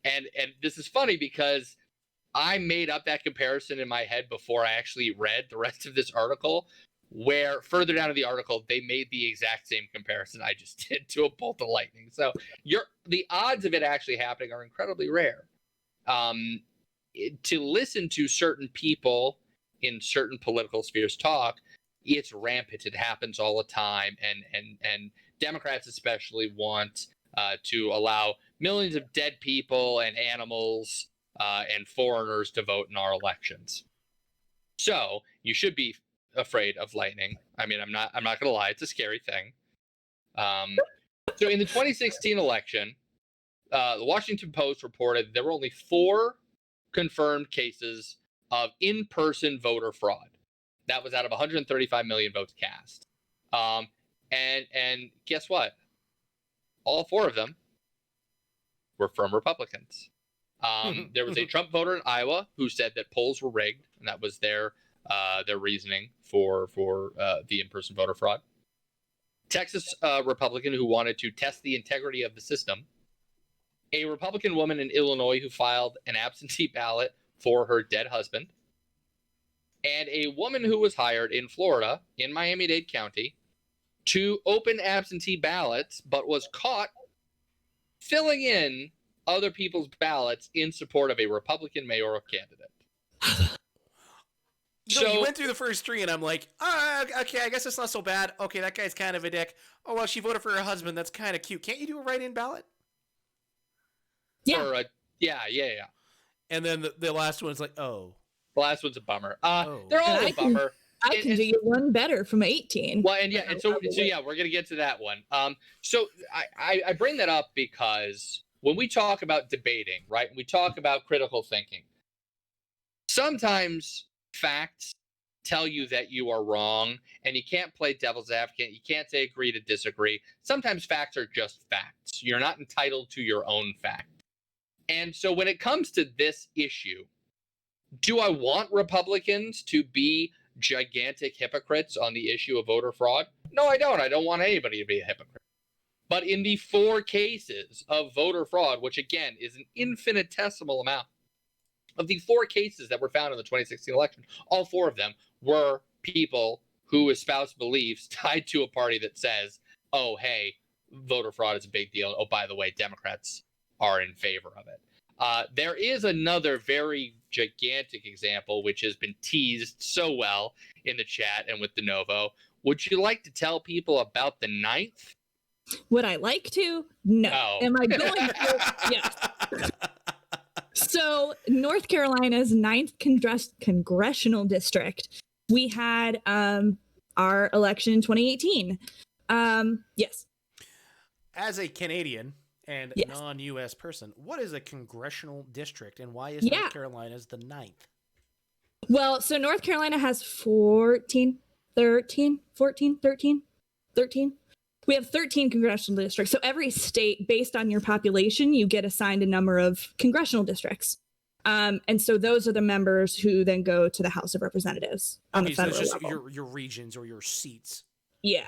And this is funny because I made up that comparison in my head before I actually read the rest of this article, where further down in the article, they made the exact same comparison I just did to a bolt of lightning. So the odds of it actually happening are incredibly rare. To listen to certain people in certain political spheres talk, it's rampant. It happens all the time, and Democrats especially want to allow millions of dead people and animals and foreigners to vote in our elections. So you should be afraid of lightning. I mean, I'm not going to lie; it's a scary thing. So in the 2016 election, the Washington Post reported there were only 4 confirmed cases of in-person voter fraud. That was out of 135 million votes cast. And guess what? All 4 of them were from Republicans. There was a Trump voter in Iowa who said that polls were rigged, and that was their reasoning for the in-person voter fraud. Texas Republican who wanted to test the integrity of the system. A Republican woman in Illinois who filed an absentee ballot for her dead husband. And a woman who was hired in Florida, in Miami-Dade County, to open absentee ballots, but was caught filling in other people's ballots in support of a Republican mayoral candidate. You went through the first 3, and I'm like, okay, I guess it's not so bad. Okay, that guy's kind of a dick. Oh, well, she voted for her husband. That's kind of cute. Can't you do a write-in ballot? Yeah. Yeah. And then the last one's like, oh. The last one's a bummer. They're all a bummer. I can do you one better from 18. Well, so we're gonna get to that one. So I bring that up because when we talk about debating, right, we talk about critical thinking. Sometimes facts tell you that you are wrong, and you can't play devil's advocate. You can't say agree to disagree. Sometimes facts are just facts. You're not entitled to your own fact. And so when it comes to this issue, do I want Republicans to be gigantic hypocrites on the issue of voter fraud? No, I don't. I don't want anybody to be a hypocrite. But in the 4 cases of voter fraud, which again is an infinitesimal amount, of the 4 cases that were found in the 2016 election, all 4 of them were people who espouse beliefs tied to a party that says, oh, hey, voter fraud is a big deal. Oh, by the way, Democrats are in favor of it. There is another very gigantic example, which has been teased so well in the chat and with DeNovo. Would you like to tell people about the 9th? Would I like to? No. Oh. Am I going to? Yes. So North Carolina's 9th congressional district, we had our election in 2018. Yes. As a Canadian and Yes. non-U.S. person, what is a congressional district, and why is North Carolina's the 9th? Well, so North Carolina has 13. We have 13 congressional districts. So every state, based on your population, you get assigned a number of congressional districts. And so those are the members who then go to the House of Representatives on the federal it's just level. your regions or your seats. Yeah.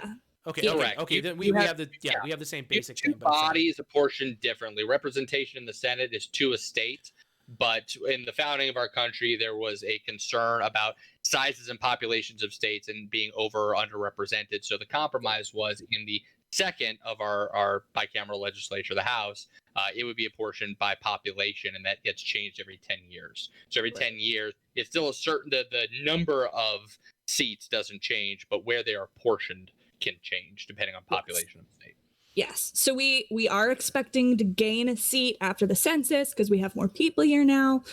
Okay, Yeah. okay, Correct. okay. Then we have the we have the same basic Two thing. But bodies apportioned differently. Representation in the Senate is to a state, but in the founding of our country, there was a concern about sizes and populations of states and being over or underrepresented. So the compromise was in the second of our bicameral legislature, the House, it would be apportioned by population, and that gets changed every 10 years. So every 10 years, it's still a certain the number of seats doesn't change, but where they are apportioned can change depending on population of the state. Yes. So we are expecting to gain a seat after the census because we have more people here now.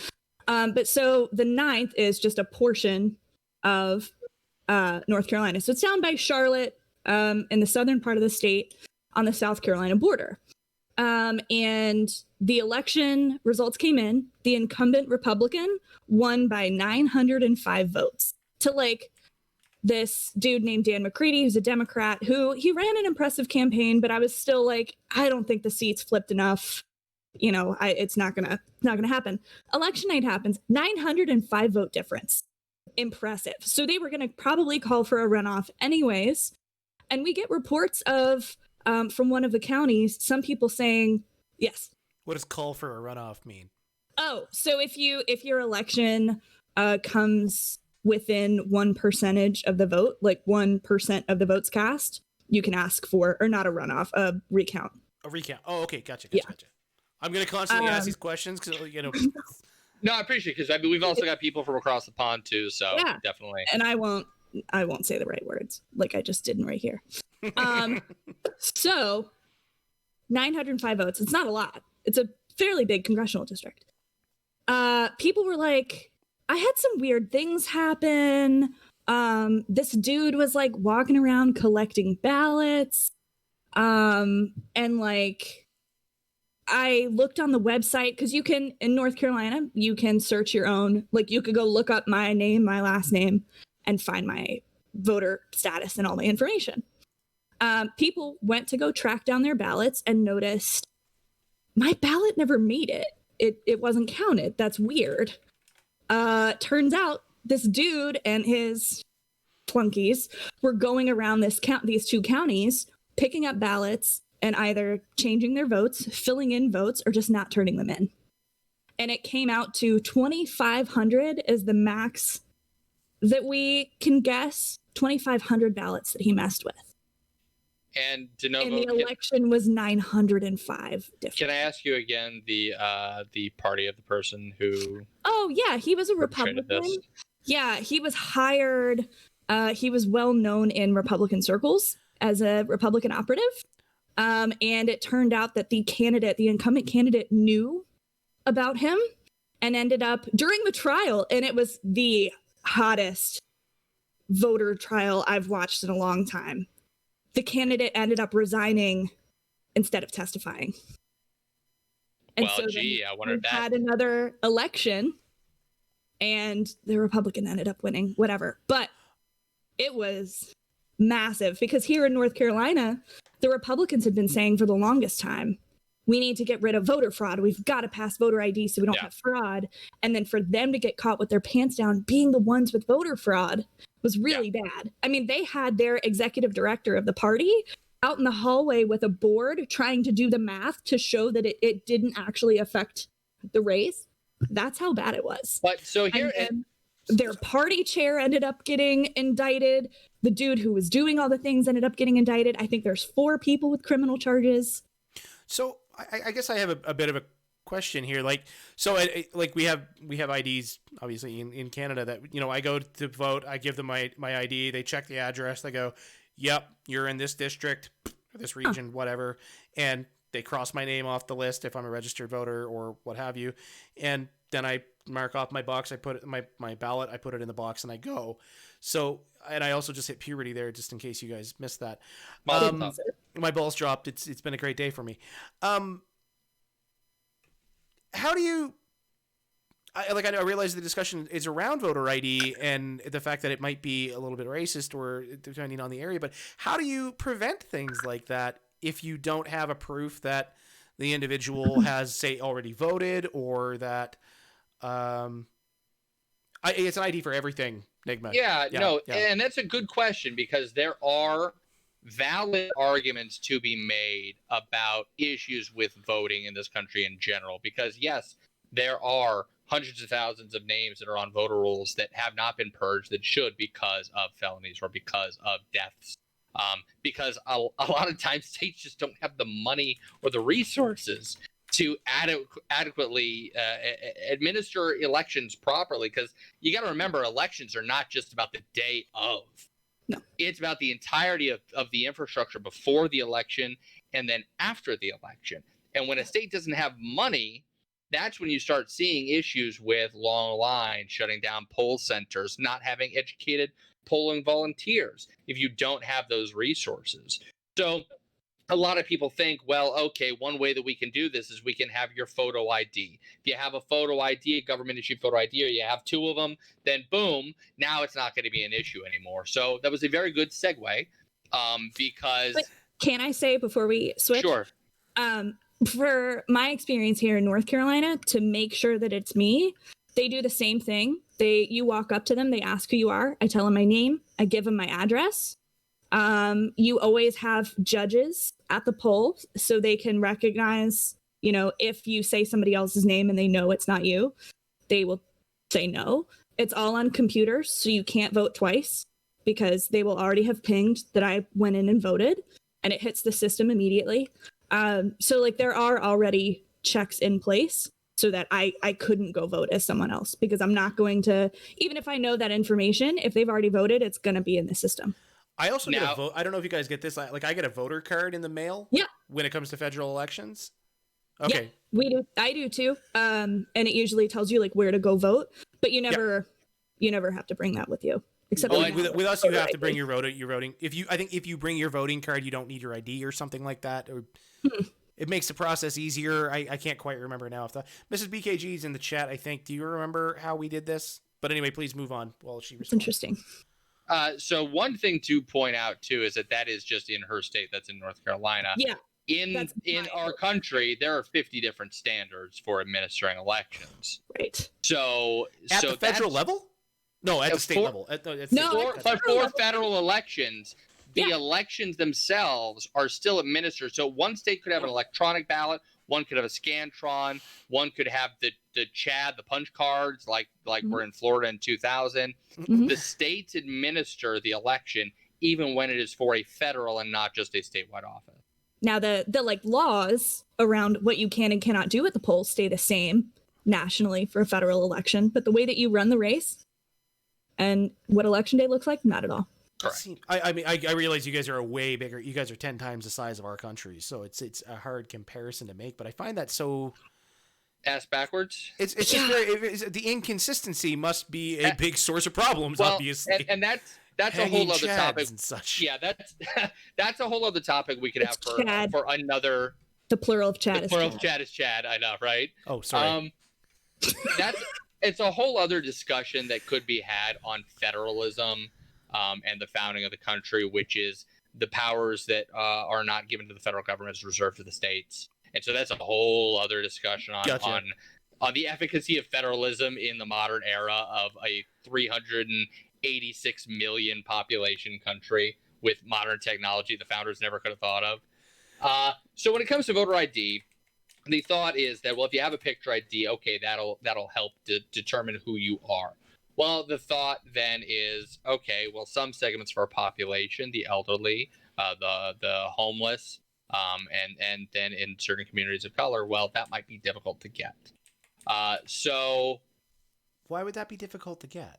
But so the 9th is just a portion of North Carolina. So it's down by Charlotte in the southern part of the state on the South Carolina border. And the election results came in. The incumbent Republican won by 905 votes to like this dude named Dan McCready, who's a Democrat, who he ran an impressive campaign, but I was still like, I don't think the seats flipped enough. You know, it's not gonna happen. Election night happens, 905 vote difference. Impressive. So they were gonna probably call for a runoff anyways. And we get reports of from one of the counties, some people saying, yes. what does call for a runoff mean? Oh, so if your election comes within 1% of the vote, like 1% of the votes cast, you can ask for, or not a runoff, a recount. A recount. Oh, okay, gotcha. Yeah. I'm gonna constantly ask these questions because No, I appreciate it because I mean we've also got people from across the pond too, so Yeah. definitely. And I won't say the right words like I just didn't right here. So 905 votes. It's not a lot. It's a fairly big congressional district. People were like, I had some weird things happen. This dude was like walking around collecting ballots. And like, I looked on the website because you can, in North Carolina, you can search your own, like you could go look up my name, my last name, and find my voter status and all my information. People went to go track down their ballots and noticed my ballot never made it. It wasn't counted. That's weird. Turns out this dude and his flunkies were going around these two counties, picking up ballots and either changing their votes, filling in votes, or just not turning them in. And it came out to 2,500 is the max that we can guess. 2,500 ballots that he messed with. And de novo, And the election was 905 different. Can I ask you again the party of the person who? Oh yeah, he was a Republican. Yeah, he was hired. He was well known in Republican circles as a Republican operative. And it turned out that the incumbent candidate, knew about him and ended up during the trial, and it was the hottest voter trial I've watched in a long time. The candidate ended up resigning instead of testifying. And well, gee, I wonder if that had another election, and the Republican ended up winning, whatever. But it was massive because here in North Carolina, the Republicans had been saying for the longest time, we need to get rid of voter fraud. We've got to pass voter ID so we don't have fraud. And then for them to get caught with their pants down, being the ones with voter fraud was really bad. I mean, they had their executive director of the party out in the hallway with a board trying to do the math to show that it didn't actually affect the race. That's how bad it was. But so here, their party chair ended up getting indicted. The dude who was doing all the things ended up getting indicted. I think there's 4 people with criminal charges. So I guess I have a bit of a question here. Like we have IDs obviously in Canada that, I go to vote, I give them my ID, they check the address, they go, yep, you're in this district, this region, whatever, and they cross my name off the list if I'm a registered voter or what have you, and then I mark off my box, I put it, my ballot, I put it in the box, and I go. So, and I also just hit puberty there, just in case you guys missed that. My balls dropped. It's been a great day for me. How do you? I realize the discussion is around voter ID and the fact that it might be a little bit racist or depending on the area. But how do you prevent things like that if you don't have a proof that the individual has, say, already voted, or that It's an ID for everything, Nigma. Yeah, no, and that's a good question because there are valid arguments to be made about issues with voting in this country in general. Because yes, there are hundreds of thousands of names that are on voter rolls that have not been purged that should because of felonies or because of deaths. Because a lot of times states just don't have the money or the resources to adequately administer elections properly. Because you got to remember, elections are not just about the day of. No. It's about the entirety of the infrastructure before the election and then after the election. And when a state doesn't have money, that's when you start seeing issues with long lines, shutting down poll centers, not having educated polling volunteers if you don't have those resources. So a lot of people think, well, okay, one way that we can do this is we can have your photo ID. If you have a photo ID, a government issued photo ID, or you have two of them, then boom, now it's not going to be an issue anymore. So that was a very good segue because... But can I say before we switch? Sure. For my experience here in North Carolina, to make sure that it's me, they do the same thing. You walk up to them, they ask who you are. I tell them my name. I give them my address. You always have judges at the poll so they can recognize, if you say somebody else's name and they know it's not you, they will say no. It's all on computers, so you can't vote twice because they will already have pinged that I went in and voted, and it hits the system immediately. So there are already checks in place so that I couldn't go vote as someone else because I'm not going to, even if I know that information, if they've already voted, it's going to be in the system. I also get a vote. I don't know if you guys get this. Like I get a voter card in the mail. Yeah. When it comes to federal elections. Okay. Yeah, we do. I do too. And it usually tells you where to go vote, but you never have to bring that with you. Except with us, you have to bring your voting. I think if you bring your voting card, you don't need your ID or something like that. Or it makes the process easier. I can't quite remember now. Mrs. BKG is in the chat, I think. Do you remember how we did this? But anyway, please move on while she responds. Interesting. So one thing to point out too is that is just in her state. That's in North Carolina. Yeah. In our country, there are 50 different standards for administering elections. Right. So at the federal level? No, at the state level. But for federal elections, the elections themselves are still administered. So one state could have an electronic ballot, one could have a Scantron, one could have the CHAD, the punch cards, like we're in Florida in 2000. Mm-hmm. The states administer the election even when it is for a federal and not just a statewide office. Now the laws around what you can and cannot do at the polls stay the same nationally for a federal election, but the way that you run the race and what election day looks like, not at all. Correct. I realize you guys are way bigger. You guys are 10 times the size of our country, so it's a hard comparison to make. But I find that so ass backwards. It's just the inconsistency must be a big source of problems. Obviously, and that's a whole other topic. And such. Yeah, that's a whole other topic we could have for another. The plural of Chad. The plural of Chad is Chad. I know, right? Oh, sorry. It's a whole other discussion that could be had on federalism. And the founding of the country, which is the powers that are not given to the federal government is reserved to the states. And so that's a whole other discussion on the efficacy of federalism in the modern era of a 386 million population country with modern technology the founders never could have thought of. So when it comes to voter ID, the thought is that, well, if you have a picture ID, okay, that'll help determine who you are. Well, the thought then is, okay, well, some segments of our population, the elderly, the homeless, and then in certain communities of color, well, that might be difficult to get. So why would that be difficult to get?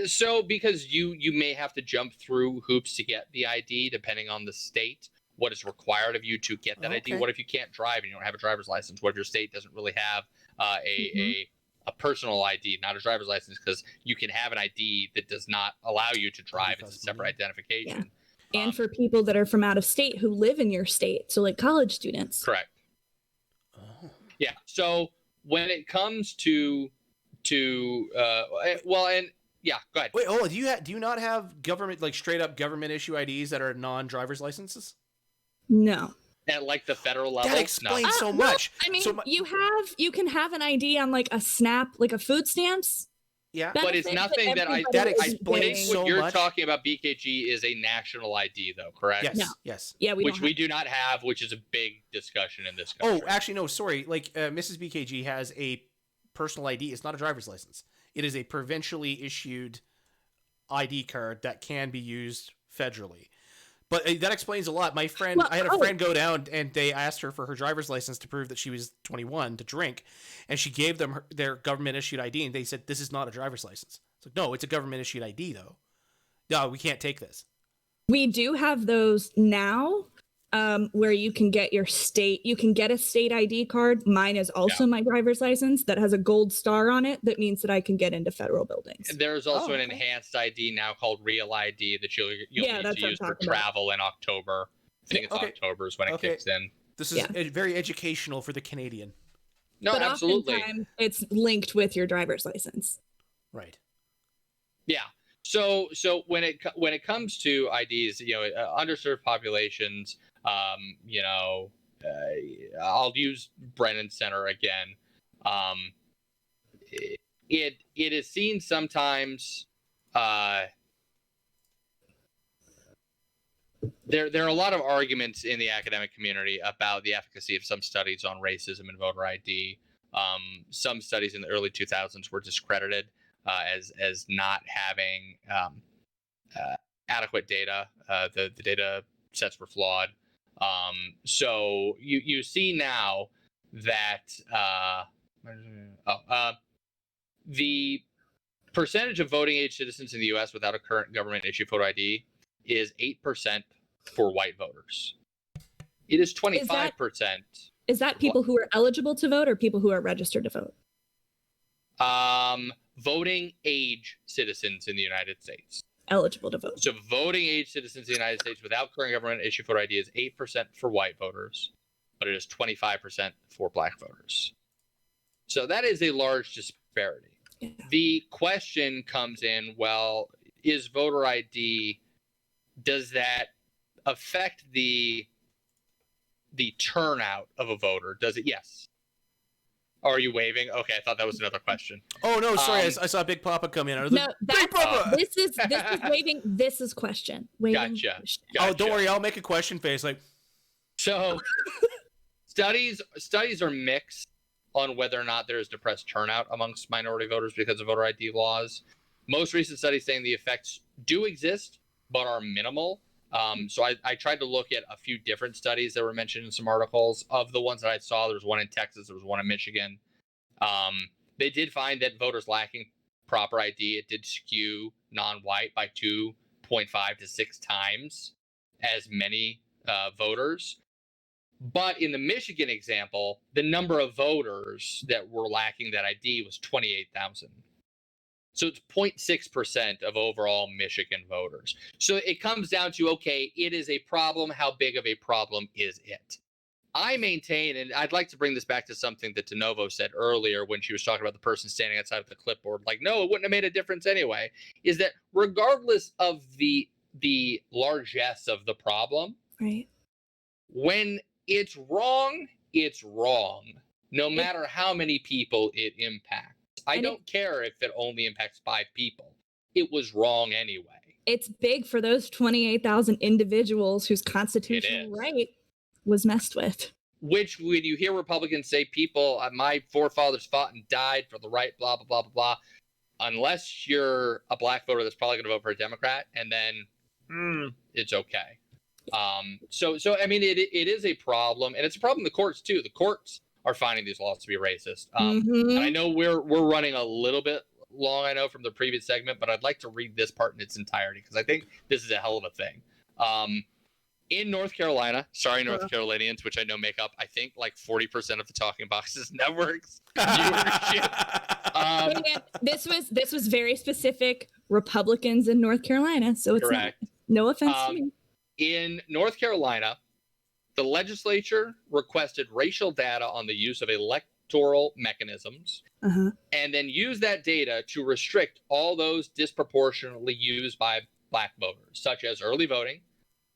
So because you may have to jump through hoops to get the ID, depending on the state, what is required of you to get that ID. What if you can't drive and you don't have a driver's license? What if your state doesn't really have a personal ID, not a driver's license, because you can have an ID that does not allow you to drive. It's a separate identification. Yeah. And for people that are from out of state who live in your state, so like college students. Correct. Oh. Yeah. So when it comes to go ahead. Wait, do you not have government, like straight up government issue IDs that are non-driver's licenses? No. At like the federal level? That explains so No, much. I mean, So you can have an ID on like a SNAP, like a food stamps. yeah, But it's nothing that I That think explains what so you're much. talking about, BKG, is a national ID, though, correct? Yes, No. yes. Yeah, Which we do not have, which is a big discussion in this country. Oh, actually, no. Sorry. Like Mrs. BKG has a personal ID. It's not a driver's license. It is a provincially issued ID card that can be used federally. But that explains a lot. My friend, Well, I had a friend go down and they asked her for her driver's license to prove that she was 21 to drink, and she gave them their government issued ID, and they said this is not a driver's license. It's like, no, it's a government issued ID though. No, we can't take this. We do have those now, where you can get a state ID card. Mine is also my driver's license that has a gold star on it. That means that I can get into federal buildings. There's also an enhanced ID now called Real ID that you'll need to use for travel in October. I think it's October is when it kicks in. This is very educational for the Canadian. No, but absolutely. Oftentimes it's linked with your driver's license. Right. Yeah. So when it comes to IDs, underserved populations, I'll use Brennan Center again. It is seen sometimes. There are a lot of arguments in the academic community about the efficacy of some studies on racism and voter ID. Some studies in the early 2000s were discredited as not having adequate data. The data sets were flawed. So you see now that the percentage of voting age citizens in the U.S. without a current government issued photo ID is 8% for white voters. It is 25%. Is that people who are eligible to vote or people who are registered to vote? Voting age citizens in the United States. Eligible to vote. So voting age citizens in the United States without current government issued photo ID is 8% for white voters, but it is 25% for black voters. So that is a large disparity. Yeah. The question comes in, well, is voter ID, does that affect the turnout of a voter? Does it? Yes. Are you waving? Okay, I thought that was another question. Oh no, sorry, I saw Big Papa come in. I was no, Big Papa. This is waving. This is question. Waving. Gotcha. Oh, don't worry, I'll make a question face. Like, so studies are mixed on whether or not there is depressed turnout amongst minority voters because of voter ID laws. Most recent studies saying the effects do exist, but are minimal. So I tried to look at a few different studies that were mentioned in some articles. Of the ones that I saw, there was one in Texas, there was one in Michigan. They did find that voters lacking proper ID, it did skew non-white by 2.5 to 6 times as many voters. But in the Michigan example, the number of voters that were lacking that ID was 28,000. So it's 0.6% of overall Michigan voters. So it comes down to, okay, it is a problem. How big of a problem is it? I maintain, and I'd like to bring this back to something that DeNovo said earlier when she was talking about the person standing outside of the clipboard, like, no, it wouldn't have made a difference anyway, is that regardless of the largesse of the problem, right? When it's wrong, no matter how many people it impacts. I don't care if it only impacts 5 people. It was wrong anyway. It's big for those 28,000 individuals whose constitutional right was messed with. Which, when you hear Republicans say people, my forefathers fought and died for the right, blah, blah, blah, blah, blah, unless you're a black voter that's probably going to vote for a Democrat, and then it's okay. So I mean, it is a problem, and it's a problem in the courts too. The courts are finding these laws to be racist. And I know we're running a little bit long, I know, from the previous segment, but I'd like to read this part in its entirety because I think this is a hell of a thing. In North Carolina, sorry, North Carolinians, which I know make up, I think, like 40% of the Talking Boxes networks viewership. This was very specific Republicans in North Carolina, so it's no offense to me. In North Carolina, the legislature requested racial data on the use of electoral mechanisms and then use that data to restrict all those disproportionately used by black voters, such as early voting,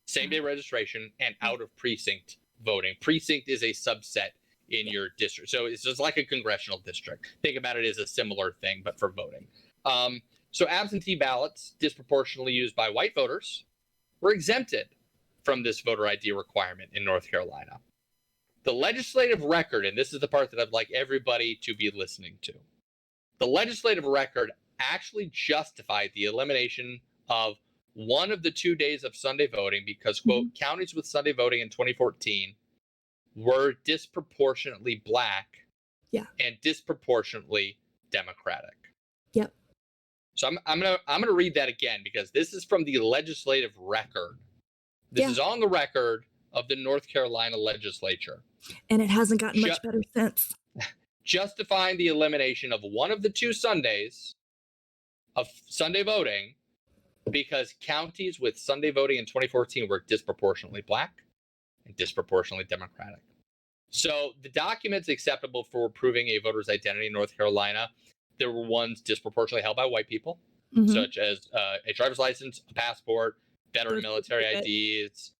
same-day registration, and out-of-precinct voting. Precinct is a subset in your district. So it's just like a congressional district. Think about it as a similar thing, but for voting. So absentee ballots disproportionately used by white voters were exempted from this voter ID requirement in North Carolina. The legislative record, and this is the part that I'd like everybody to be listening to, the legislative record actually justified the elimination of one of the 2 days of Sunday voting because, quote, counties with Sunday voting in 2014 were disproportionately black and disproportionately Democratic. Yep. So I'm gonna read that again because this is from the legislative record. This is on the record of the North Carolina legislature. And it hasn't gotten much better since. Justifying the elimination of one of the 2 Sundays of Sunday voting because counties with Sunday voting in 2014 were disproportionately black and disproportionately Democratic. So the documents acceptable for proving a voter's identity in North Carolina, there were ones disproportionately held by white people, such as a driver's license, a passport, veteran military IDs.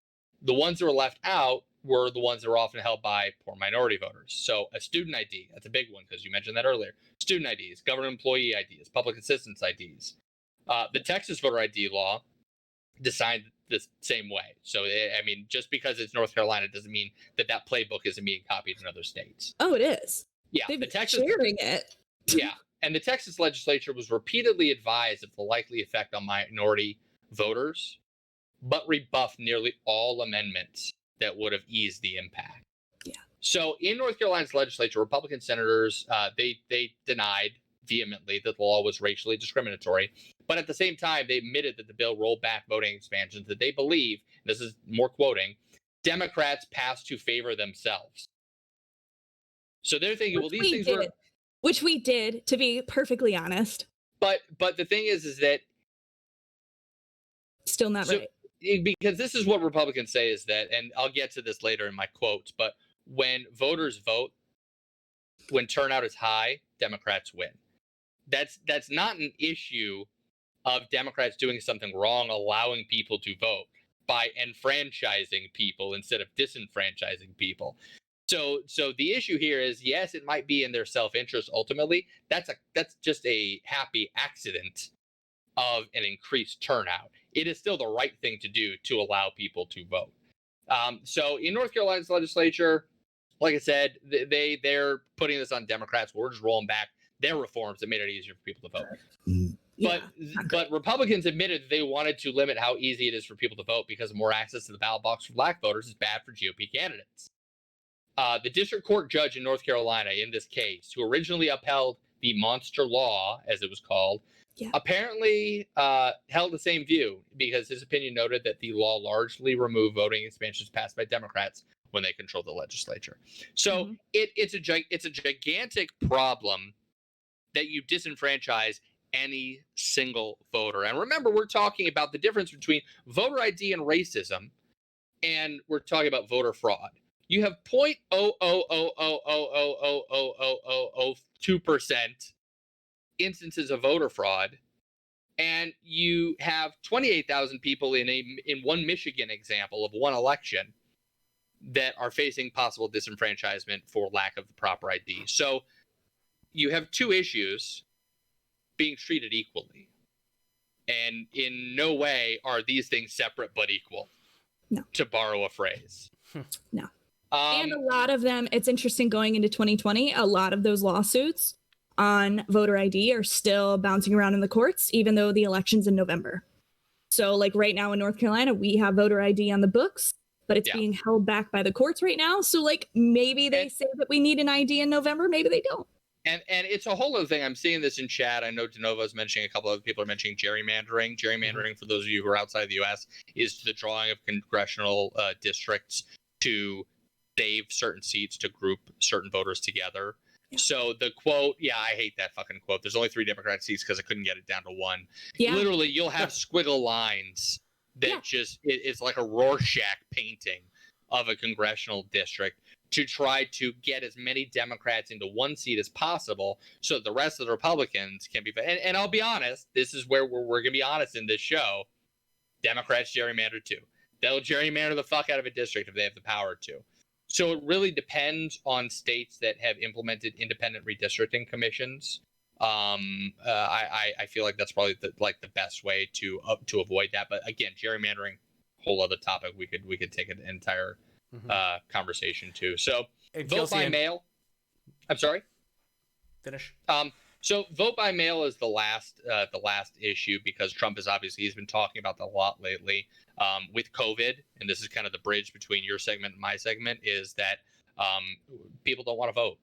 The ones that were left out were the ones that were often held by poor minority voters. So a student ID, that's a big one because you mentioned that earlier. Student IDs, government employee IDs, public assistance IDs. The Texas voter ID law designed the same way. So, I mean, just because it's North Carolina doesn't mean that that playbook isn't being copied in other states. Oh, it is. Yeah. They've the been Texas, sharing it. Yeah. And the Texas legislature was repeatedly advised of the likely effect on minority voters, but rebuffed nearly all amendments that would have eased the impact. Yeah. So in North Carolina's legislature, Republican senators, they denied vehemently that the law was racially discriminatory. But at the same time, they admitted that the bill rolled back voting expansions that they believe, this is more quoting, Democrats passed to favor themselves. So they're thinking, well, these things were... Which we did, to be perfectly honest. But the thing is that... Still not right. Because this is what Republicans say is that, and I'll get to this later in my quotes, but when voters vote, when turnout is high, Democrats win. That's not an issue of Democrats doing something wrong, allowing people to vote by enfranchising people instead of disenfranchising people. So the issue here is, yes, it might be in their self-interest ultimately. That's just a happy accident of an increased turnout. It is still the right thing to do to allow people to vote. So in North Carolina's legislature, like I said, they're putting this on Democrats. We're just rolling back their reforms that made it easier for people to vote. But Republicans admitted that they wanted to limit how easy it is for people to vote because more access to the ballot box for black voters is bad for GOP candidates. The district court judge in North Carolina in this case, who originally upheld the monster law, as it was called, apparently held the same view because his opinion noted that the law largely removed voting expansions passed by Democrats when they controlled the legislature. So it's a gigantic problem that you disenfranchise any single voter. And remember, we're talking about the difference between voter ID and racism, and we're talking about voter fraud. You have 0.000000002% instances of voter fraud, and you have 28,000 people in one Michigan example of one election that are facing possible disenfranchisement for lack of the proper ID. So you have two issues being treated equally, and in no way are these things separate but equal. No. To borrow a phrase. No. And a lot of them, it's interesting going into 2020, a lot of those lawsuits on voter ID are still bouncing around in the courts, even though the election's in November. So like right now in North Carolina, we have voter ID on the books, but it's being held back by the courts right now. So like maybe they say that we need an ID in November, maybe they don't. And it's a whole other thing. I'm seeing this in chat. I know DeNova is mentioning, a couple other people are mentioning gerrymandering. Gerrymandering, for those of you who are outside of the U.S., is the drawing of congressional districts to save certain seats, to group certain voters together. Yeah. So the quote, I hate that fucking quote. There's only 3 Democrat seats because I couldn't get it down to 1. Yeah. Literally, you'll have squiggle lines that just, it's like a Rorschach painting of a congressional district to try to get as many Democrats into one seat as possible so that the rest of the Republicans can be... And I'll be honest, this is where we're going to be honest in this show. Democrats gerrymander too. They'll gerrymander the fuck out of a district if they have the power to. So it really depends on states that have implemented independent redistricting commissions. I feel like that's probably the best way to avoid that. But again, gerrymandering, whole other topic. We could take an entire conversation to. So vote by mail. I'm sorry. Finish. So vote by mail is the last issue, because Trump he's been talking about that a lot lately with COVID, and this is kind of the bridge between your segment and my segment, is that people don't want to vote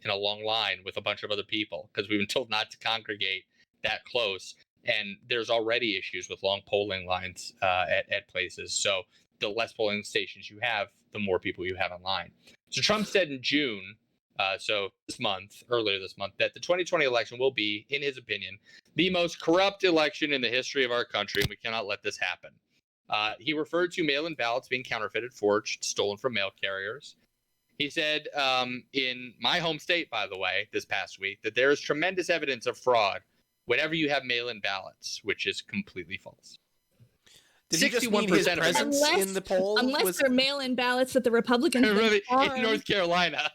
in a long line with a bunch of other people because we've been told not to congregate that close, and there's already issues with long polling lines at places. So the less polling stations you have, the more people you have in line. So Trump said in June, earlier this month, that the 2020 election will be, in his opinion, the most corrupt election in the history of our country, and we cannot let this happen. He referred to mail-in ballots being counterfeited, forged, stolen from mail carriers. He said, in my home state, by the way, this past week, that there is tremendous evidence of fraud whenever you have mail-in ballots, which is completely false. Did he just mean his presence in the poll? Unless they're mail-in ballots that the Republicans in North Carolina.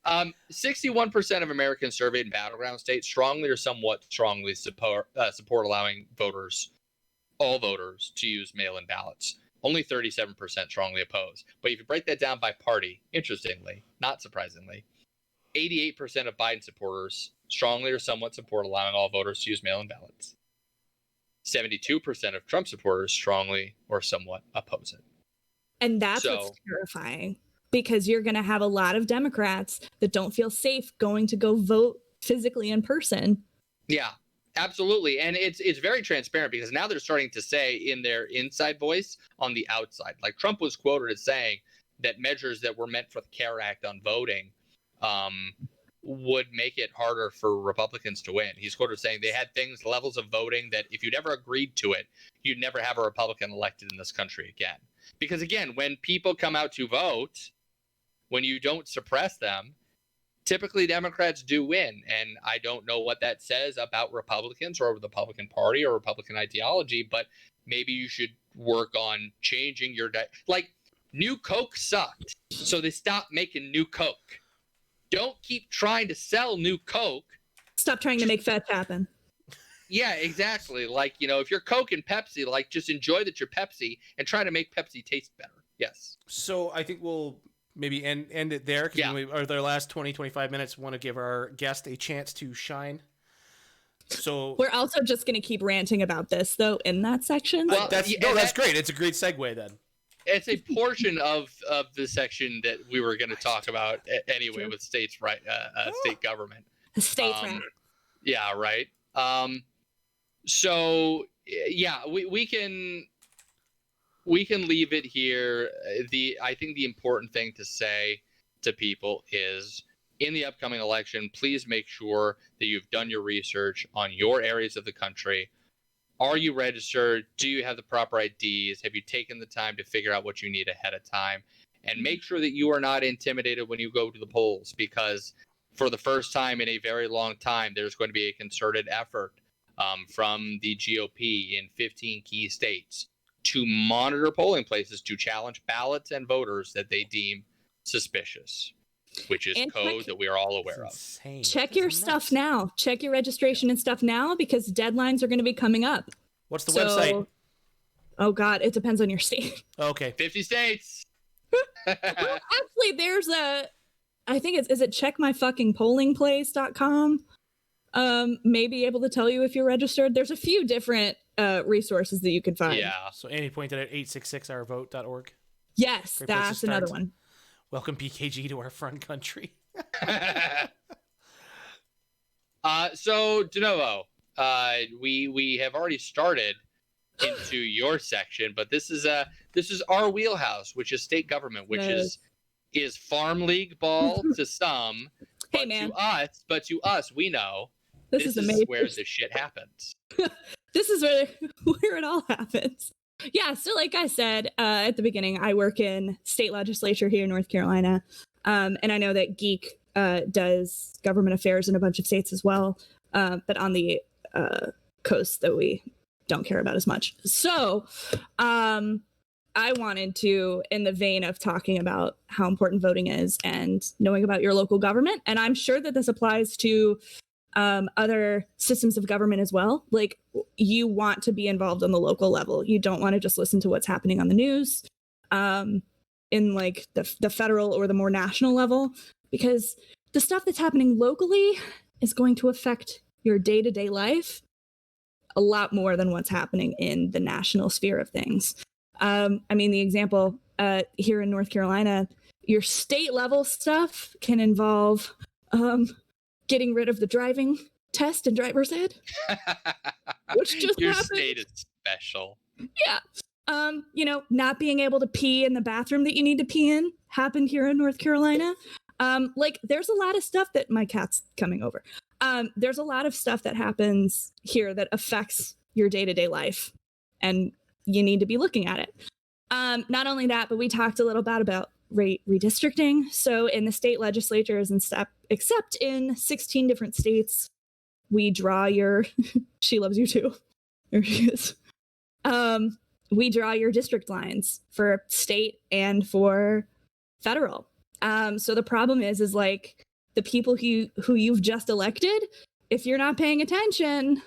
61% of Americans surveyed in battleground states strongly or somewhat strongly support allowing all voters, to use mail-in ballots. Only 37% strongly oppose. But if you break that down by party, interestingly, not surprisingly, 88% of Biden supporters strongly or somewhat support allowing all voters to use mail-in ballots. 72% of Trump supporters strongly or somewhat oppose it. And that's what's terrifying, because you're going to have a lot of Democrats that don't feel safe going to go vote physically in person. Yeah, absolutely. And it's very transparent, because now they're starting to say in their inside voice on the outside. Like Trump was quoted as saying that measures that were meant for the CARE Act on voting would make it harder for Republicans to win. He's quoted saying they had levels of voting that if you'd ever agreed to it, you'd never have a Republican elected in this country again. Because again, when people come out to vote, when you don't suppress them, typically Democrats do win. And I don't know what that says about Republicans or the Republican Party or Republican ideology, but maybe you should work on changing your like New Coke sucked, so they stopped making New Coke. Don't keep trying to sell New Coke. Stop trying to make feds happen. Yeah, exactly. Like, if you're Coke and Pepsi, like, just enjoy that you're Pepsi and try to make Pepsi taste better. Yes. So I think we'll maybe end it there, because our last 20-25 minutes want to give our guest a chance to shine. So we're also just going to keep ranting about this, though, in that section. Well, that's great. It's a great segue then. It's a portion of the section that we were going to talk about anyway, with states, right? State government. States, right? Yeah, right. So yeah, we can leave it here. I think the important thing to say to people is, in the upcoming election, please make sure that you've done your research on your areas of the country. Are you registered? Do you have the proper IDs? Have you taken the time to figure out what you need ahead of time? And make sure that you are not intimidated when you go to the polls, because for the first time in a very long time, there's going to be a concerted effort from the GOP in 15 key states to monitor polling places, to challenge ballots and voters that they deem suspicious, which is code that we are all aware of. Check your stuff now. Check your registration and stuff now, because deadlines are going to be coming up. What's the website? Oh, God, it depends on your state. Okay. 50 states. Well, actually, there's I think is it checkmyfuckingpollingplace.com? May be able to tell you if you're registered. There's a few different resources that you can find. Yeah. So Annie pointed at 866ourvote.org. Yes, that's another one. Welcome PKG to our front country. So de novo, we have already started into your section, but this is our wheelhouse, which is state government, which is farm league ball to some. Hey, man. To us, we know this is amazing. Where this shit happens. This is where it all happens. Yeah, so like I said at the beginning, I work in state legislature here in North Carolina, and I know that Geek does government affairs in a bunch of states as well, but on the coast that we don't care about as much. So I wanted to, in the vein of talking about how important voting is and knowing about your local government, and I'm sure that this applies to other systems of government as well. Like, you want to be involved on the local level. You don't want to just listen to what's happening on the news in like the federal or the more national level, because the stuff that's happening locally is going to affect your day-to-day life a lot more than what's happening in the national sphere of things. I mean, the example here in North Carolina, your state level stuff can involve getting rid of the driving test and driver's ed, which just Your happened. state is special. Yeah. You know, not being able to pee in the bathroom that you need to pee in happened here in North Carolina. Like, there's a lot of stuff that my cat's coming over. There's a lot of stuff that happens here that affects your day-to-day life, and you need to be looking at it. Not only that, but we talked a little bit about redistricting. So in the state legislatures and stuff, except in 16 different states, we draw your she loves you too. There she is. We draw your district lines for state and for federal. So the problem is like, the people who you've just elected, if you're not paying attention,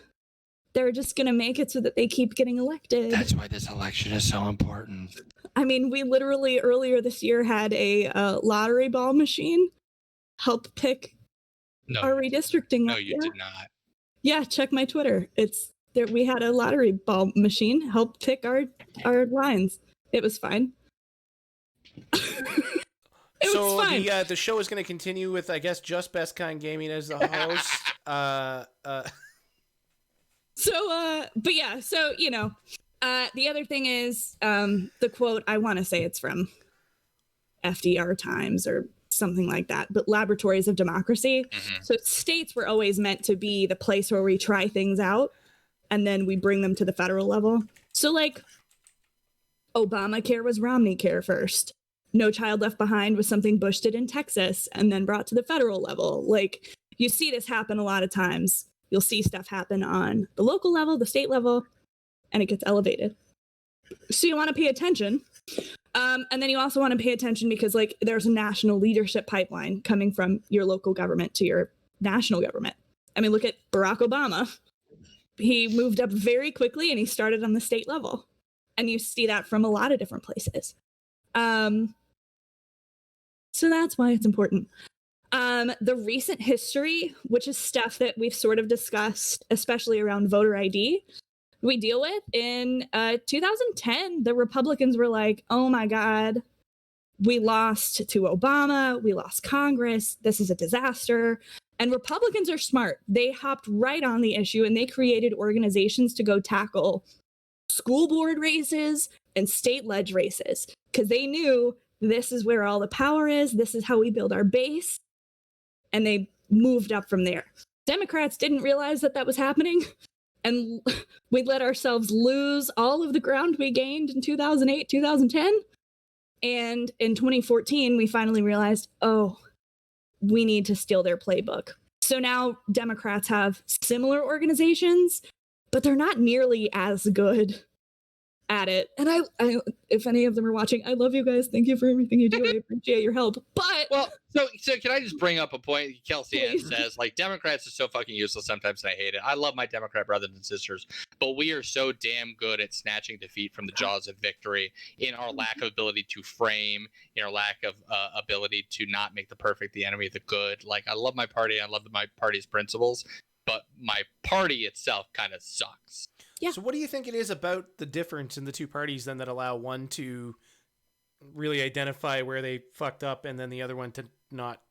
they're just going to make it so that they keep getting elected. That's why this election is so important. I mean, we literally earlier this year had a lottery ball machine help pick our redistricting. No, you did not. Yeah, check my Twitter. It's there. We had a lottery ball machine help pick our lines. It was fine. So the show is going to continue with, I guess, just Best Kind Gaming as the host. But yeah, so, you know, the other thing is the quote, I want to say it's from FDR Times or something like that, but laboratories of democracy. Mm-hmm. So states were always meant to be the place where we try things out and then we bring them to the federal level. So like Obamacare was Romney Care first. No Child Left Behind was something Bush did in Texas and then brought to the federal level. Like, you see this happen a lot of times. You'll see stuff happen on the local level, the state level, and it gets elevated. So you want to pay attention. And then you also want to pay attention because, like, there's a national leadership pipeline coming from your local government to your national government. I mean, look at Barack Obama. He moved up very quickly and he started on the state level. And you see that from a lot of different places. So that's why it's important. The recent history, which is stuff that we've sort of discussed, especially around voter ID, we deal with in 2010, the Republicans were like, oh my God, we lost to Obama, we lost Congress, this is a disaster. And Republicans are smart. They hopped right on the issue and they created organizations to go tackle school board races and state ledge races because they knew this is where all the power is. This is how we build our base. And they moved up from there. Democrats didn't realize that was happening. And we let ourselves lose all of the ground we gained in 2008, 2010. And in 2014, we finally realized, oh, we need to steal their playbook. So now Democrats have similar organizations, but they're not nearly as good at it. And I if any of them are watching, I love you guys. Thank you for everything you do. I appreciate your help. But so can I just bring up a point? Kelsey Ann says, like, Democrats are so fucking useless sometimes, and I hate it. I love my Democrat brothers and sisters, but we are so damn good at snatching defeat from the jaws of victory in our lack of ability to frame, in our lack of ability to not make the perfect the enemy of the good. Like, I love my party. I love my party's principles, but my party itself kind of sucks. Yeah. So what do you think it is about the difference in the two parties then that allow one to really identify where they fucked up and then the other one to not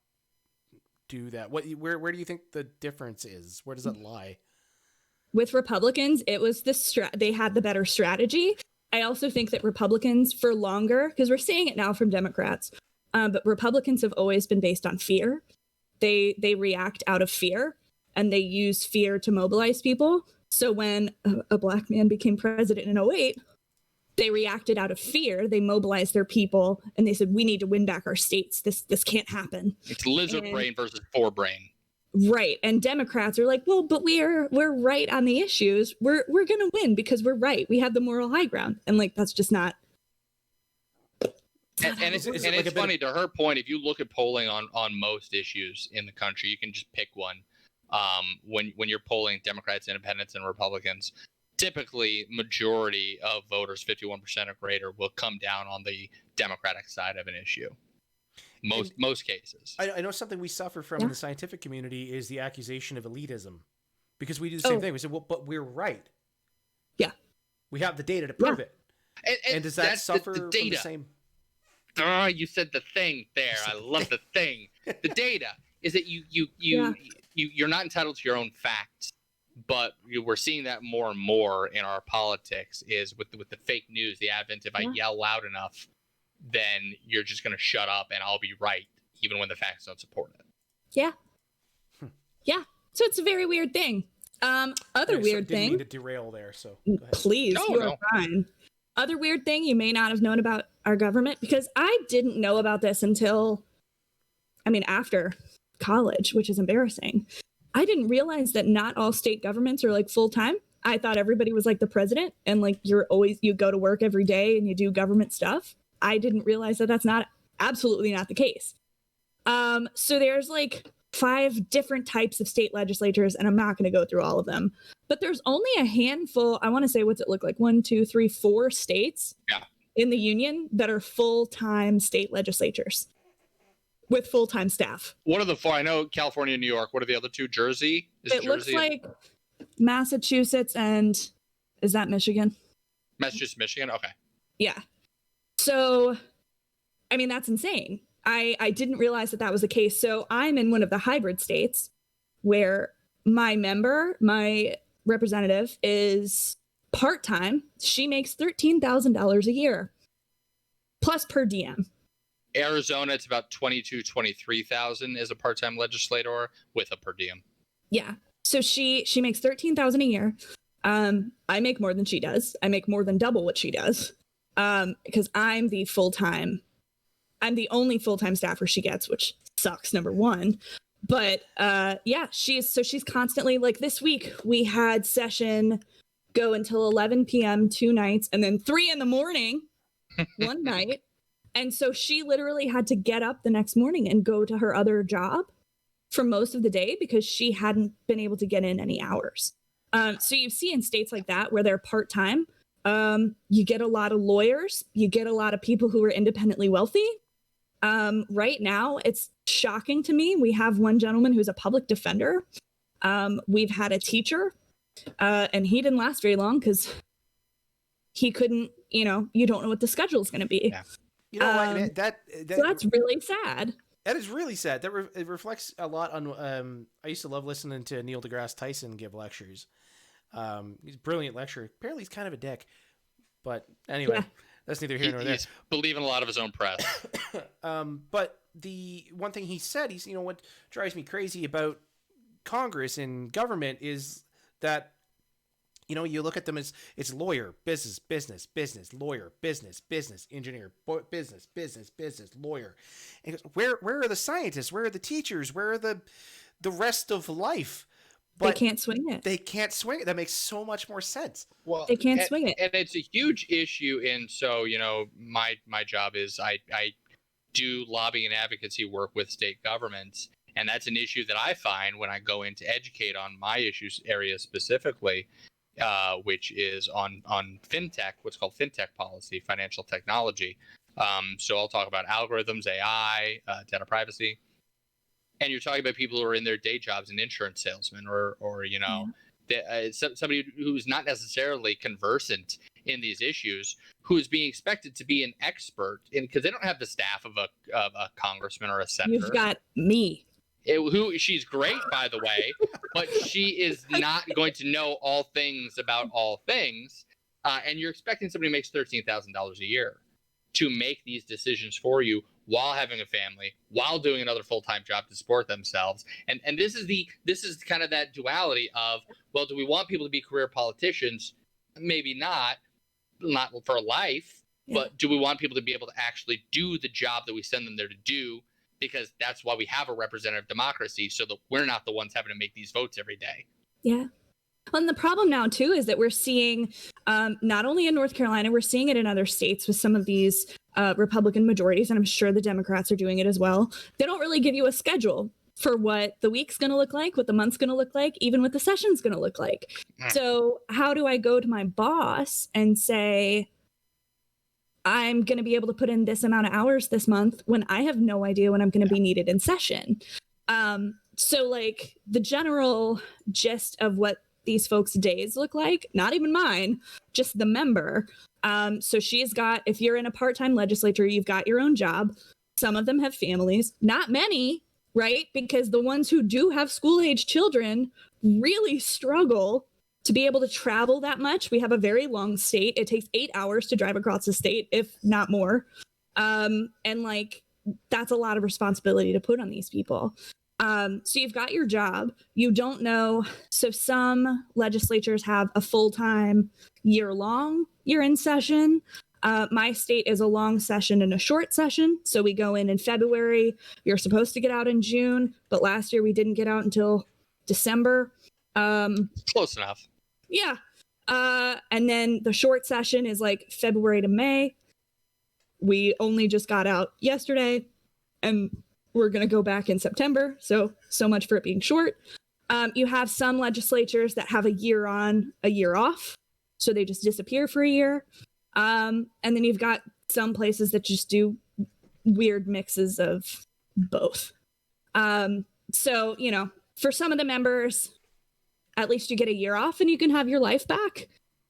do that? Where do you think the difference is? Where does it lie? With Republicans, it was they had the better strategy. I also think that Republicans for longer, because we're seeing it now from Democrats, but Republicans have always been based on fear. They react out of fear and they use fear to mobilize people. So when a black man became president in 2008, they reacted out of fear. They mobilized their people and they said, we need to win back our states. This can't happen. It's lizard brain versus forebrain. Right. And Democrats are like, well, but we're right on the issues. We're going to win because we're right. We have the moral high ground. And like, that's just not And it's funny, to her point, if you look at polling on most issues in the country, you can just pick one. When you're polling Democrats, Independents, and Republicans, typically majority of voters, 51% or greater, will come down on the Democratic side of an issue. Most cases. I know something we suffer from in the scientific community is the accusation of elitism, because we do the same thing. We say, well, but we're right. Yeah. We have the data to prove it. And does that suffer the data. from the same? Oh, you said the thing there. I love the thing. The data is that you're not entitled to your own facts, but we're seeing that more and more in our politics. Is with the fake news, the advent. If I yell loud enough, then you're just going to shut up, and I'll be right, even when the facts don't support it. Yeah. Yeah. So it's a very weird thing. Other weird thing. Didn't mean to derail there. So go ahead. Please, you're fine. Other weird thing you may not have known about our government, because I didn't know about this until, after college, which is embarrassing. I didn't realize that not all state governments are like full time. I thought everybody was like the president, and like you go to work every day and you do government stuff. I didn't realize that that's absolutely not the case. So there's like 5 different types of state legislatures, and I'm not going to go through all of them, but there's only a handful. I want to say, what's it look like? 1, 2, 3, 4 states in the union that are full-time state legislatures with full-time staff. What are the 4? I know California and New York. What are the other 2? Jersey? Looks like Massachusetts and is that Michigan? Massachusetts, Michigan? Okay. Yeah. So, that's insane. I didn't realize that was the case. So I'm in one of the hybrid states where my representative is part-time. She makes $13,000 a year plus per diem. Arizona, it's about 23,000 as a part-time legislator with a per diem. Yeah. So she makes $13,000 a year. I make more than she does. I make more than double what she does. Because I'm the only full-time staffer she gets, which sucks, number one. But she's constantly, like, this week we had session go until 11 p.m. 2 nights, and then 3 in the morning one night. And so she literally had to get up the next morning and go to her other job for most of the day because she hadn't been able to get in any hours. So you see in states like that where they're part-time, you get a lot of lawyers, you get a lot of people who are independently wealthy. Right now, it's shocking to me. We have one gentleman who's a public defender. We've had a teacher, and he didn't last very long because he couldn't, you don't know what the schedule is going to be. Yeah. You know what? So that's really sad. That is really sad. It reflects a lot on. I used to love listening to Neil deGrasse Tyson give lectures. He's a brilliant lecturer. Apparently, he's kind of a dick. But anyway, that's neither here nor there. He's believing a lot of his own press. But the one thing he said, what drives me crazy about Congress and government is that, you look at them as it's lawyer, business, lawyer, business, engineer, business, lawyer. And where are the scientists? Where are the teachers? Where are the rest of life? But they can't swing it. They can't swing it. That makes so much more sense. Well, they can't swing it. And it's a huge issue. And so, my job is I do lobbying and advocacy work with state governments. And that's an issue that I find when I go in to educate on my issues area specifically, which is on fintech, what's called fintech policy, financial technology. So I'll talk about algorithms, AI, data privacy. And you're talking about people who are in their day jobs, an insurance salesman or somebody who's not necessarily conversant in these issues, who is being expected to be an expert because they don't have the staff of a congressman or a senator. You've got me. She's great, by the way, but she is not going to know all things about all things. And you're expecting somebody who makes $13,000 a year to make these decisions for you while having a family, while doing another full-time job to support themselves. And this is kind of that duality of, well, do we want people to be career politicians? Maybe not for life, but do we want people to be able to actually do the job that we send them there to do? Because that's why we have a representative democracy, so that we're not the ones having to make these votes every day. Yeah. And the problem now too is that we're seeing, not only in North Carolina, we're seeing it in other states with some of these Republican majorities, and I'm sure the Democrats are doing it as well. They don't really give you a schedule for what the week's going to look like, what the month's going to look like, even what the session's going to look like. So how do I go to my boss and say, I'm going to be able to put in this amount of hours this month when I have no idea when I'm going to be needed in session? So like the general gist of what these folks' days look like, not even mine, just the member. So she's got, if you're in a part-time legislature, you've got your own job. Some of them have families, not many, right? Because the ones who do have school-age children really struggle to be able to travel that much. We have a very long state. It takes 8 hours to drive across the state, if not more. And like, that's a lot of responsibility to put on these people. So you've got your job. You don't know. So some legislatures have a full-time year-long, you're in session. My state is a long session and a short session. So we go in February. You're supposed to get out in June, but last year we didn't get out until December. Close enough. Yeah. And then the short session is like February to May. We only just got out yesterday, and we're going to go back in September. So much for it being short. You have some legislatures that have a year on, a year off. So they just disappear for a year. And then you've got some places that just do weird mixes of both. So, you know, for some of the members, at least you get a year off and you can have your life back.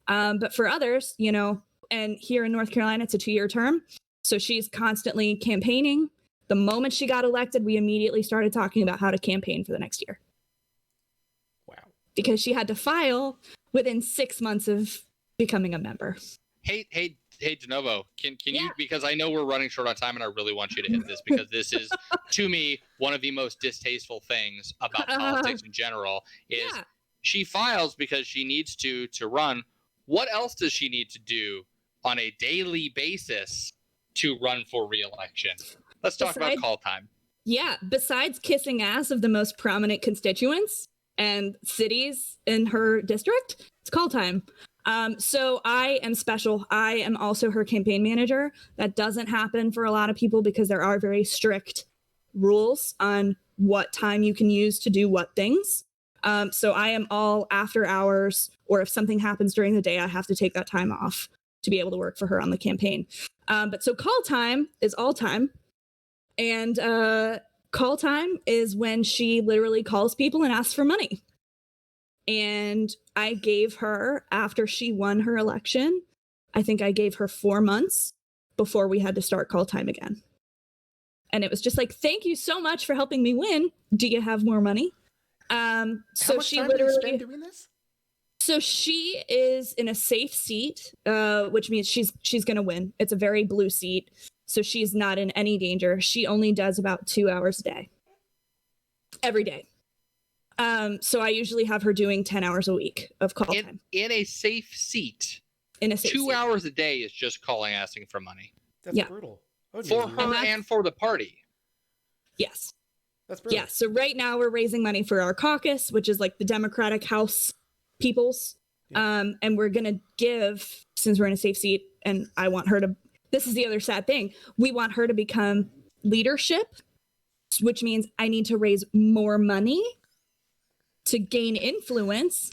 But for others, you know, and here in North Carolina, it's a 2-year term. So she's constantly campaigning. The moment she got elected, we immediately started talking about how to campaign for the next year. Wow. Because she had to file within 6 months of becoming a member. Hey, DeNovo, can you, because I know we're running short on time and I really want you to hit this because this is, to me, one of the most distasteful things about politics in general is she files because she needs to run. What else does she need to do on a daily basis to run for re-election? Let's talk about call time. Yeah, besides kissing ass of the most prominent constituents and cities in her district, it's call time. So I am special. I am also her campaign manager. That doesn't happen for a lot of people because there are very strict rules on what time you can use to do what things. So I am all after hours, or if something happens during the day, I have to take that time off to be able to work for her on the campaign. But so call time is all time. And call time is when she literally calls people and asks for money. And I gave her, after she won her election, I think I gave her 4 months before we had to start call time again. And it was just like, thank you so much for helping me win. Do you have more money? So How much she time literally did you spend doing this? So she is in a safe seat, which means she's going to win. It's a very blue seat. So she's not in any danger. She only does about 2 hours a day. Every day. So I usually have her doing 10 hours a week of call time. In a safe seat. In a safe 2 seat. hours a day is just calling, asking for money. That's brutal. For her and for the party. Yes. That's brutal. Yeah. So right now we're raising money for our caucus, which is like the Democratic House peoples. Yeah. And we're going to give, since we're in a safe seat, and I want her to, this is the other sad thing, we want her to become leadership, which means I need to raise more money to gain influence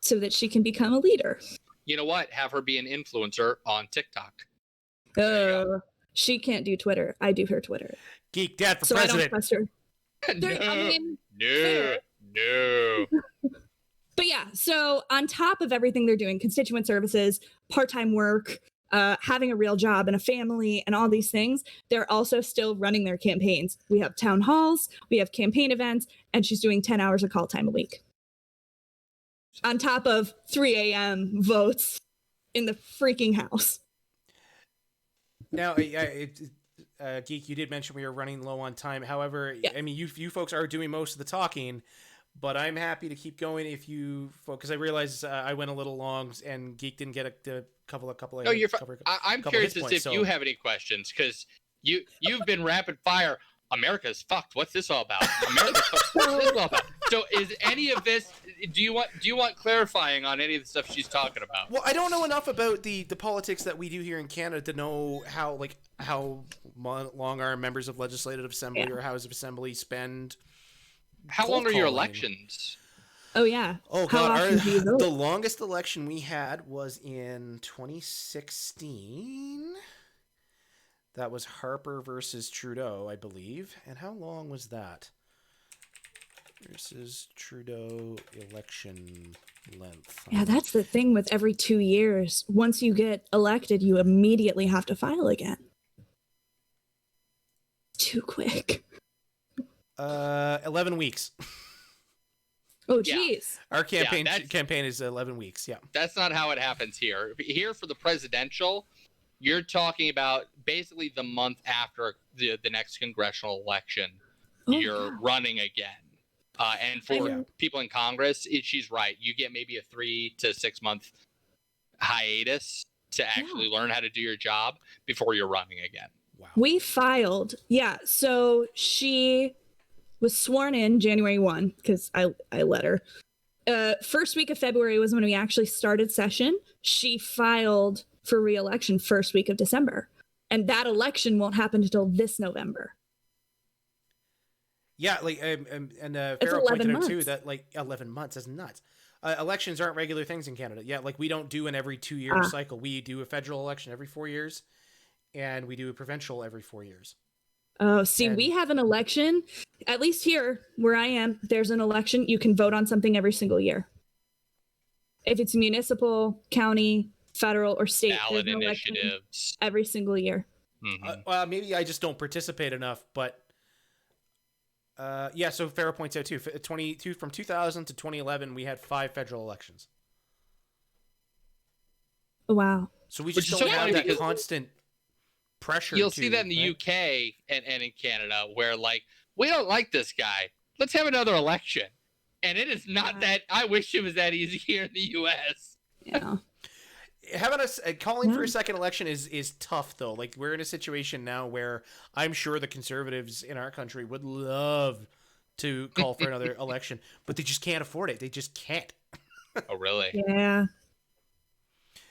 so that she can become a leader. You know what? Have her be an influencer on TikTok. She can't do Twitter. I do her Twitter. Geek Dad for president. I don't trust her. No. But yeah, so on top of everything they're doing, constituent services, part-time work, having a real job and a family and all these things, they're also still running their campaigns. We have town halls, we have campaign events, and she's doing 10 hours of call time a week. On top of 3 a.m. votes in the freaking house. Now, Geek, you did mention we were running low on time. However, I mean, you folks are doing most of the talking, but I'm happy to keep going if you folks, because I realize I went a little long and Geek didn't get a couple of. No, you're fine. I'm curious as if you have any questions, because you've been rapid fire. America's fucked. What's this all about? America's fucked. What's this all about? So is any of this? Do you want clarifying on any of the stuff she's talking about? Well, I don't know enough about the politics that we do here in Canada to know how long our members of Legislative Assembly or House of Assembly spend. How long are your calling. elections? Oh yeah. Oh How god, often do you vote? the longest election we had was in 2016. That was Harper versus Trudeau, I believe. And how long was that? Versus Trudeau election length. Yeah, that's the thing with every 2 years. Once you get elected, you immediately have to file again. Too quick. 11 weeks. Oh, geez. Our campaign is 11 weeks. Yeah. That's not how it happens here. Here for the presidential, you're talking about basically the month after the next congressional election, you're running again. And for people in Congress, she's right. You get maybe a 3 to 6 month hiatus to actually learn how to do your job before you're running again. Wow. We filed. Yeah. So she was sworn in January 1 because I let her. First week of February was when we actually started session. She filed for re-election first week of December. And that election won't happen until this November. Yeah, like and It's Farrah 11 pointed out too months. that like 11 months is nuts. Elections aren't regular things in Canada. Yeah, like we don't do an every 2 year cycle. We do a federal election every 4 years, and we do a provincial every 4 years. Oh, see, we have an election. At least here where I am, there's an election. You can vote on something every single year. If it's municipal, county, federal, or state, Ballot there's an election initiatives. every single year. Mm-hmm. Maybe I just don't participate enough, but yeah. So Farrah points out too. 22 from 2000 to 2011, we had 5 federal elections. Wow. So we just don't have that constant pressure. You'll see that in the UK and in Canada, where like we don't like this guy. Let's have another election, and it is not that. I wish it was that easy here in the US. Yeah. Having us calling for a second election is tough though. Like we're in a situation now where I'm sure the conservatives in our country would love to call for another election, but they just can't afford it. They just can't. Oh, really? Yeah.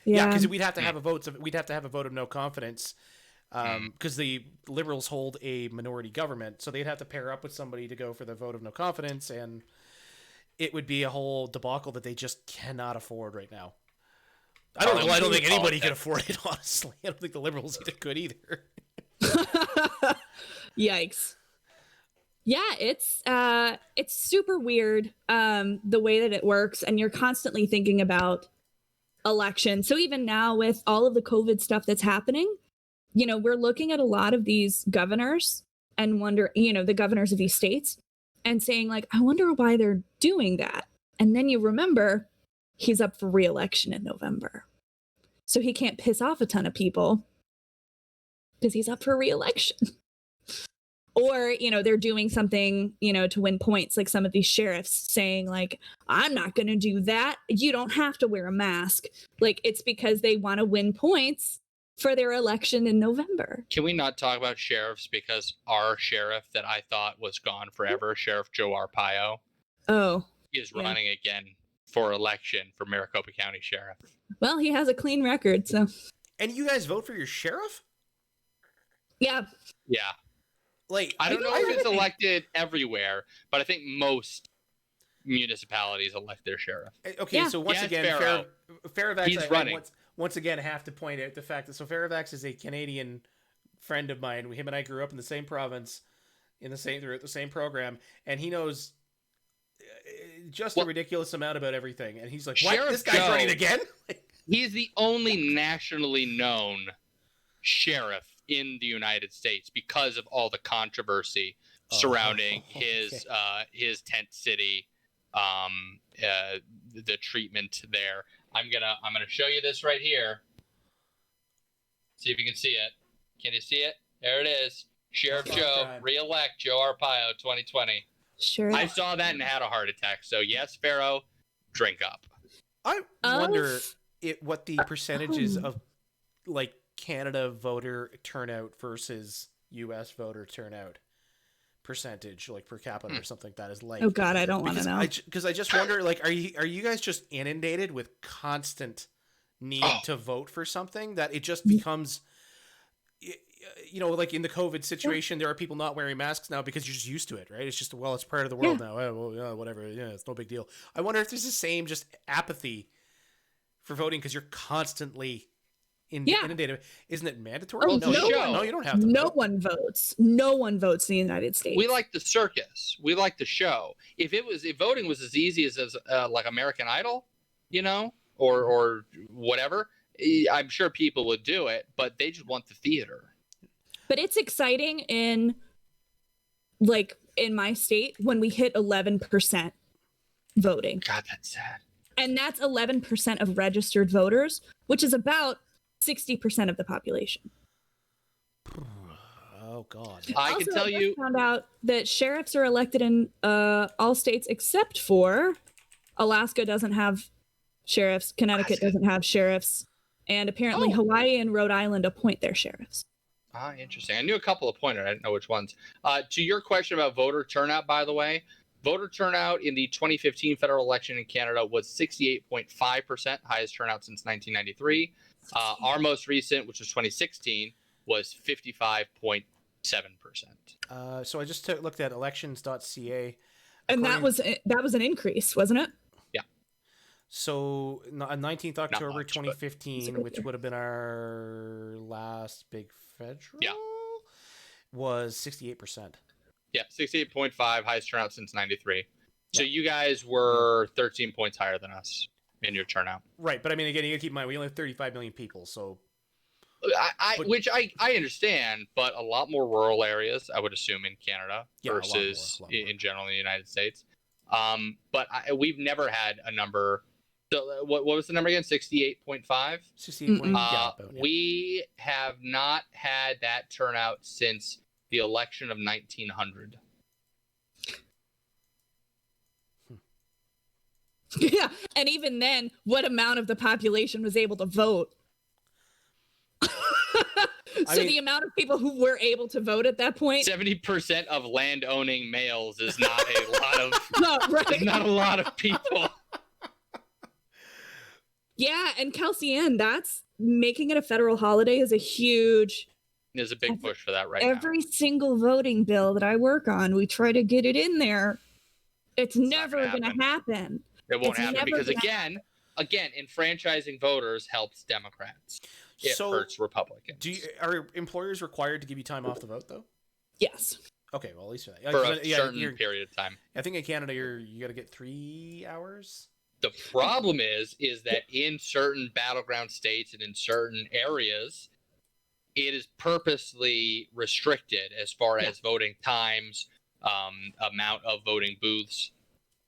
Yeah, because we'd have to have a vote. So we'd have to have a vote of no confidence, because the Liberals hold a minority government, so they'd have to pair up with somebody to go for the vote of no confidence, and it would be a whole debacle that they just cannot afford right now. I don't think anybody can afford it, honestly. I don't think the Liberals could either. Yikes. Yeah, it's super weird, the way that it works, and you're constantly thinking about election. So even now with all of the COVID stuff that's happening, you know, we're looking at a lot of these governors and wonder, you know, the governors of these states and saying like, I wonder why they're doing that. And then you remember he's up for re-election in November. So he can't piss off a ton of people because he's up for re-election. Or, you know, they're doing something, you know, to win points, like some of these sheriffs saying like, I'm not going to do that. You don't have to wear a mask. Like it's because they want to win points for their election in November. Can we not talk about sheriffs, because our sheriff that I thought was gone forever, Sheriff Joe Arpaio, is running again for election for Maricopa County Sheriff. Well, he has a clean record, so. And you guys vote for your sheriff? Yeah. Yeah. Like I don't know if it's elected everywhere, but I think most municipalities elect their sheriff. Okay, so once again, Faravax, he's running. Once again, have to point out the fact that Faravax is a Canadian friend of mine. Him and I grew up in the same province, throughout the same program, and he knows just a ridiculous amount about everything. And he's like, "What? This guy's running again?" He's the only nationally known sheriff in the United States because of all the controversy surrounding his tent city, the treatment there. I'm gonna show you this right here. See if you can see it. Can you see it? There it is. Sheriff Joe, re-elect Joe Arpaio, 2020. Sure. I saw that and had a heart attack. So yes, Pharaoh, drink up. I wonder what the percentages of like Canada voter turnout versus U.S. voter turnout, percentage, like per capita or something like that, is like? Oh God, I don't want to know. Because I just wonder, like, are you guys just inundated with constant need to vote for something that it just becomes, you know, like in the COVID situation, there are people not wearing masks now because you're just used to it, right? It's just, well, it's part of the world now. Oh, well, yeah, whatever. Yeah, it's no big deal. I wonder if there's the same just apathy for voting because you're constantly inundated. Isn't it mandatory? Oh, no, you don't have to. No one votes. No one votes in the United States. We like the circus. We like the show. If voting was as easy as like American Idol, you know, or whatever, I'm sure people would do it, but they just want the theater. But it's exciting in my state when we hit 11% voting. God, that's sad. And that's 11% of registered voters, which is about 60% of the population. Oh God! I can tell you. Found out that sheriffs are elected in all states except for Alaska doesn't have sheriffs, Connecticut doesn't have sheriffs, and apparently Hawaii and Rhode Island appoint their sheriffs. Interesting. I knew a couple appointed. I didn't know which ones. To your question about voter turnout, by the way, voter turnout in the 2015 federal election in Canada was 68.5%, highest turnout since 1993. Our most recent, which was 2016, was 55.7%. So I just looked at elections.ca. And that was an increase, wasn't it? Yeah. So on 19th October 2015, which would have been our last big federal, was 68%. Yeah, 68.5, highest turnout since 93. So you guys were 13 points higher than us in your turnout. Right, but I mean, again, you gotta keep in mind, we only have 35 million people, so... Which I understand, but a lot more rural areas, I would assume, in Canada versus a lot more. In general in the United States. But we've never had a number... So what was the number again? 68.5? 68.5. We have not had that turnout since the election of 1900. Yeah, and even then, what amount of the population was able to vote? The amount of people who were able to vote at that point, 70% of land-owning males is not a lot of not a lot of people. Yeah, and Kelsey Ann, that's making it a federal holiday is a huge... There's a big push for that right now. Every single voting bill that I work on, we try to get it in there. It's never going to happen. It won't happen because, again, enfranchising voters helps Democrats. It hurts Republicans. Are employers required to give you time off to vote, though? Yes. Okay, well, at least... For a certain period of time. I think in Canada, you got to get 3 hours... The problem is that in certain battleground states and in certain areas, it is purposely restricted as far as voting times, amount of voting booths,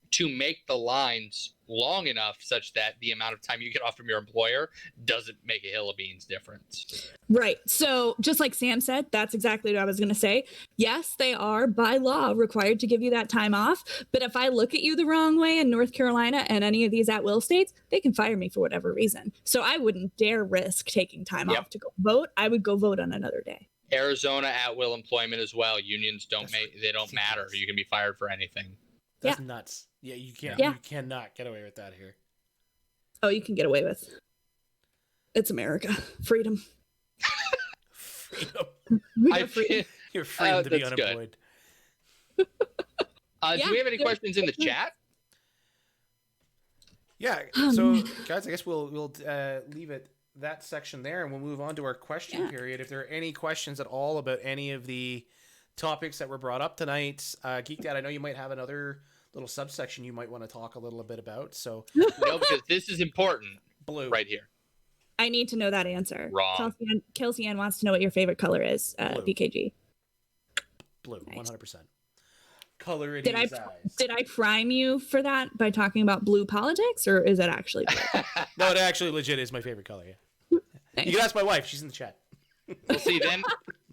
to make the lines long enough such that the amount of time you get off from your employer doesn't make a hill of beans difference. Right. So just like Sam said, that's exactly what I was going to say. Yes, they are by law required to give you that time off. But if I look at you the wrong way in North Carolina and any of these at-will states, they can fire me for whatever reason. So I wouldn't dare risk taking time off to go vote. I would go vote on another day. Arizona at-will employment as well. Unions don't matter. You can be fired for anything. That's nuts. Yeah, you can't. You cannot get away with that here. Oh, you can get away with. It's America. Freedom. Freedom. You're freedom to be unemployed. Do we have any questions in the chat? Yeah. So, guys, I guess we'll leave it that section there, and we'll move on to our question period. If there are any questions at all about any of the topics that were brought up tonight, Geek Dad, I know you might have another little subsection you might want to talk a little bit about. So no, because this is important. Blue right here. I need to know that answer. Wrong. Kelsey Ann wants to know what your favorite color is. BKG. Blue, 100%. Color it. Did I prime you for that by talking about blue politics, or is it actually blue? No, it actually legit is my favorite color. Yeah. You can ask my wife; she's in the chat. Well, see,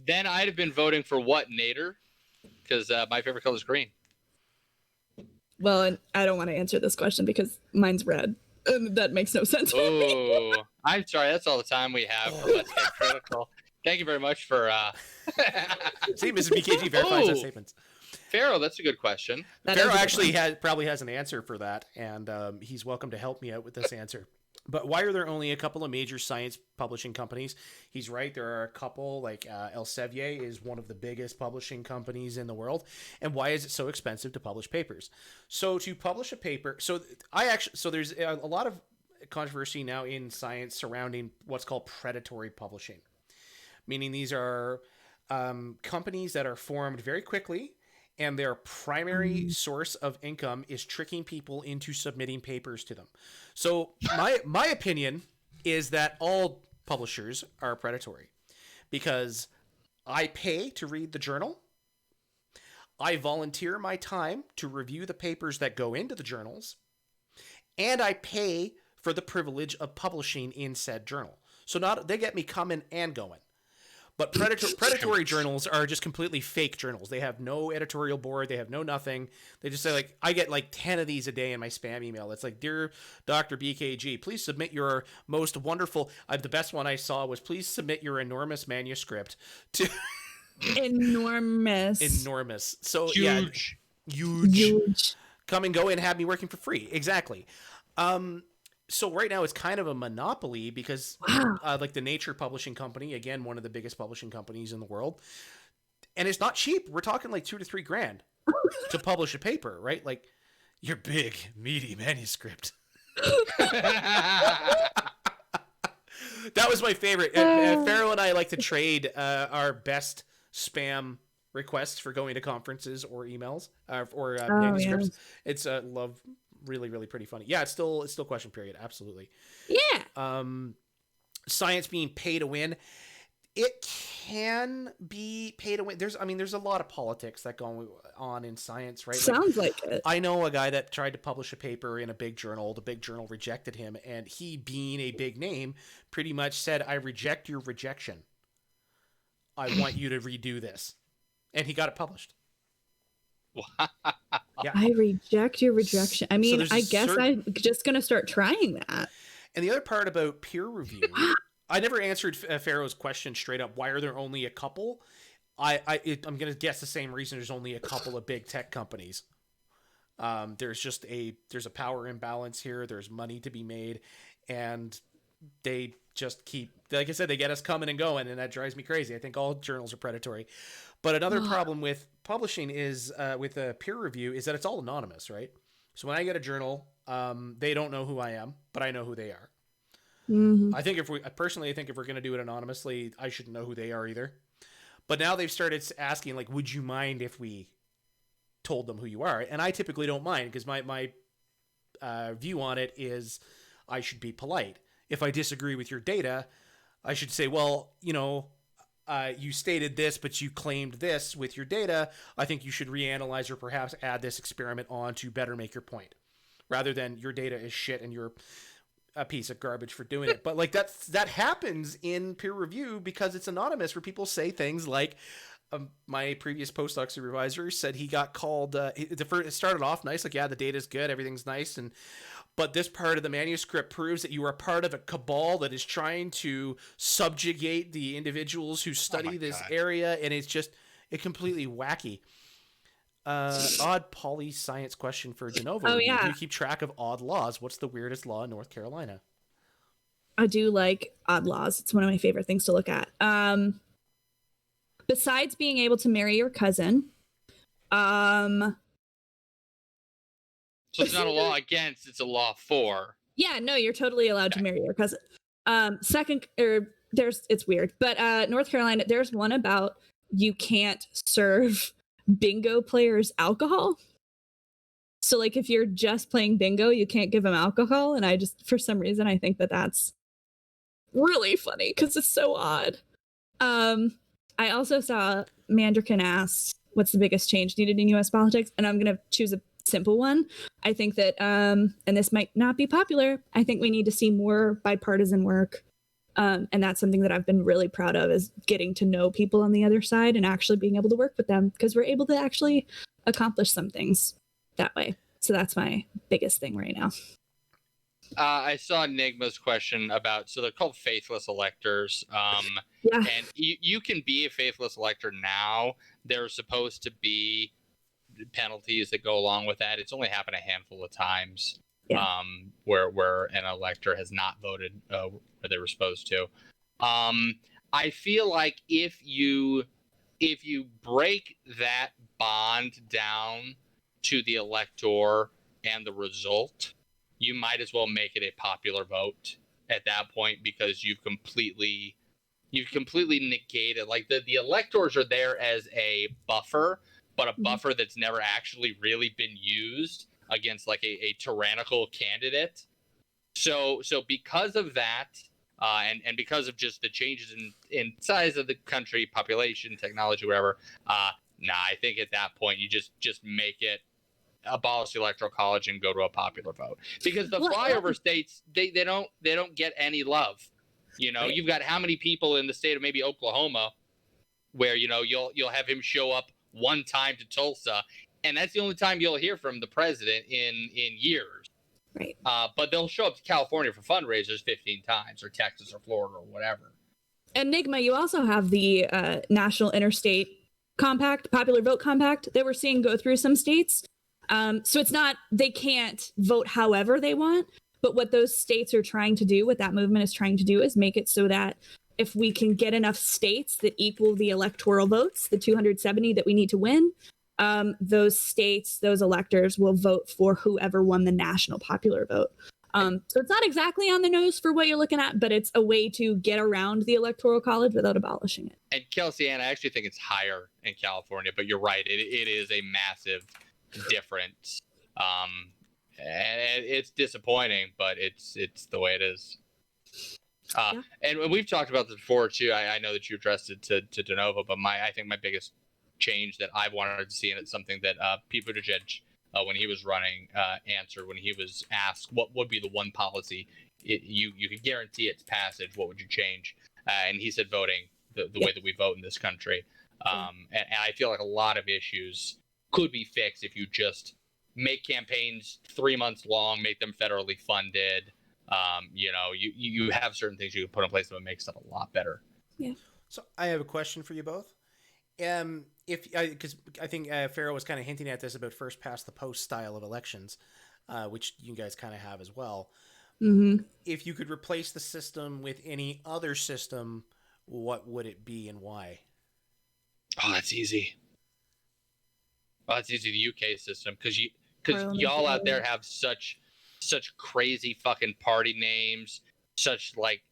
then I'd have been voting for what, Nader? Because my favorite color is green. Well, and I don't want to answer this question because mine's red. And that makes no sense. Oh, I'm sorry. That's all the time we have for Let's Get Critical. Thank you very much for... See, Mrs. BKG verifies our statements. Pharaoh, that's a good question. Pharaoh actually probably has an answer for that, and he's welcome to help me out with this answer. But why are there only a couple of major science publishing companies? He's right. There are a couple, like Elsevier is one of the biggest publishing companies in the world. And why is it so expensive to publish papers? So to publish a paper, so there's a lot of controversy now in science surrounding what's called predatory publishing, meaning these are companies that are formed very quickly, and their primary source of income is tricking people into submitting papers to them. So my opinion is that all publishers are predatory, because I pay to read the journal. I volunteer my time to review the papers that go into the journals, and I pay for the privilege of publishing in said journal. So they get me coming and going. But predatory journals are just completely fake journals. They have no editorial board. They have no nothing. They just say, like, I get like 10 of these a day in my spam email. It's like, dear Dr. BKG, please submit your most wonderful. The best one I saw was, please submit your enormous manuscript to. Enormous. So Huge. Yeah, huge. Come and go and have me working for free. Exactly. So right now it's kind of a monopoly because like the Nature Publishing Company, again, one of the biggest publishing companies in the world, and it's not cheap. We're talking like $2,000 to $3,000 to publish a paper, right? Like your big meaty manuscript. That was my favorite. Pharaoh and I like to trade our best spam requests for going to conferences or emails or manuscripts. Yeah. It's love. Really, really pretty funny. Yeah, it's still question period. Absolutely. Yeah. Science being pay to win. It can be pay to win. There's a lot of politics that go on in science, right? Sounds like it. I know a guy that tried to publish a paper in a big journal. The big journal rejected him, and he, being a big name, pretty much said, "I reject your rejection. I want you to redo this," and he got it published. Yeah. I reject your rejection. I mean, I guess I'm just going to start trying that. And the other part about peer review, I never answered Pharaoh's question straight up. Why are there only a couple? I'm going to guess the same reason there's only a couple of big tech companies. There's a power imbalance here. There's money to be made, and they just keep, like I said, they get us coming and going, and that drives me crazy. I think all journals are predatory. But another problem with publishing is with a peer review is that it's all anonymous, right? So when I get a journal, they don't know who I am, but I know who they are. Mm-hmm. I think if we're going to do it anonymously, I shouldn't know who they are either. But now they've started asking, like, would you mind if we told them who you are? And I typically don't mind, because my view on it is I should be polite. If I disagree with your data, I should say, well, you stated this, but you claimed this with your data. I think you should reanalyze or perhaps add this experiment on to better make your point, rather than your data is shit and you're a piece of garbage for doing it. But like that happens in peer review because it's anonymous, where people say things like, my previous postdoc supervisor said he got called. It started off nice, like, yeah, the data's good, everything's nice, but this part of the manuscript proves that you are part of a cabal that is trying to subjugate the individuals who study this area, and it's completely wacky. Odd poly science question for DeNovo. Oh, yeah. Do you keep track of odd laws? What's the weirdest law in North Carolina? I do like odd laws. It's one of my favorite things to look at. Besides being able to marry your cousin, so it's not a law against, it's a law for. Yeah, no, you're totally allowed to marry your cousin. It's weird, but North Carolina, there's one about you can't serve bingo players alcohol. So like if you're just playing bingo, you can't give them alcohol. And for some reason, I think that's really funny because it's so odd. I also saw Mandrakin asked, what's the biggest change needed in U.S. politics? And I'm going to choose a simple one. I think that, and this might not be popular, I think we need to see more bipartisan work. And that's something that I've been really proud of, is getting to know people on the other side and actually being able to work with them, because we're able to actually accomplish some things that way. So that's my biggest thing right now. I saw Enigma's question about, so they're called faithless electors. And you can be a faithless elector now. They're supposed to be penalties that go along with that. It's only happened a handful of times, Yeah. where an elector has not voted where they were supposed to. I feel like if you break that bond down to the elector and the result, you might as well make it a popular vote at that point, because you've completely negated, like, the electors are there as a buffer, but a buffer that's never actually really been used against like a tyrannical candidate. So because of that, and because of just the changes in size of the country, population, technology, whatever, I think at that point you just make it, abolish the electoral college and go to a popular vote, because the flyover states, they don't get any love. Right. You've got how many people in the state of maybe Oklahoma where you'll have him show up one time to Tulsa, and that's the only time you'll hear from the president in years. Right. But they'll show up to California for fundraisers 15 times, or Texas or Florida or whatever. Enigma, you also have the National Interstate Compact, Popular Vote Compact that we're seeing go through some states. So it's not, they can't vote however they want, but what those states are trying to do, what that movement is trying to do, is make it so that if we can get enough states that equal the electoral votes, the 270 that we need to win, those states, those electors will vote for whoever won the national popular vote. So it's not exactly on the nose for what you're looking at, but it's a way to get around the electoral college without abolishing it. And Kelsey Ann, I actually think it's higher in California, but you're right. It is a massive difference. And it's disappointing, but it's the way it is. Yeah. And we've talked about this before too. I know that you addressed it to DeNovo, but I think my biggest change that I wanted to see, and it's something that Pete Buttigieg, when he was running, answered when he was asked what would be the one policy you could guarantee its passage, what would you change? And he said voting, the way that we vote in this country. And I feel like a lot of issues could be fixed if you just make campaigns 3 months long, make them federally funded. You have certain things you can put in place that would make stuff a lot better. Yeah. So I have a question for you both. Because I think Pharaoh was kind of hinting at this about first past the post style of elections, which you guys kind of have as well. Mm-hmm. If you could replace the system with any other system, what would it be and why? Oh, that's easy. Oh, it's easy. The UK system, because y'all out there have such crazy fucking party names, such like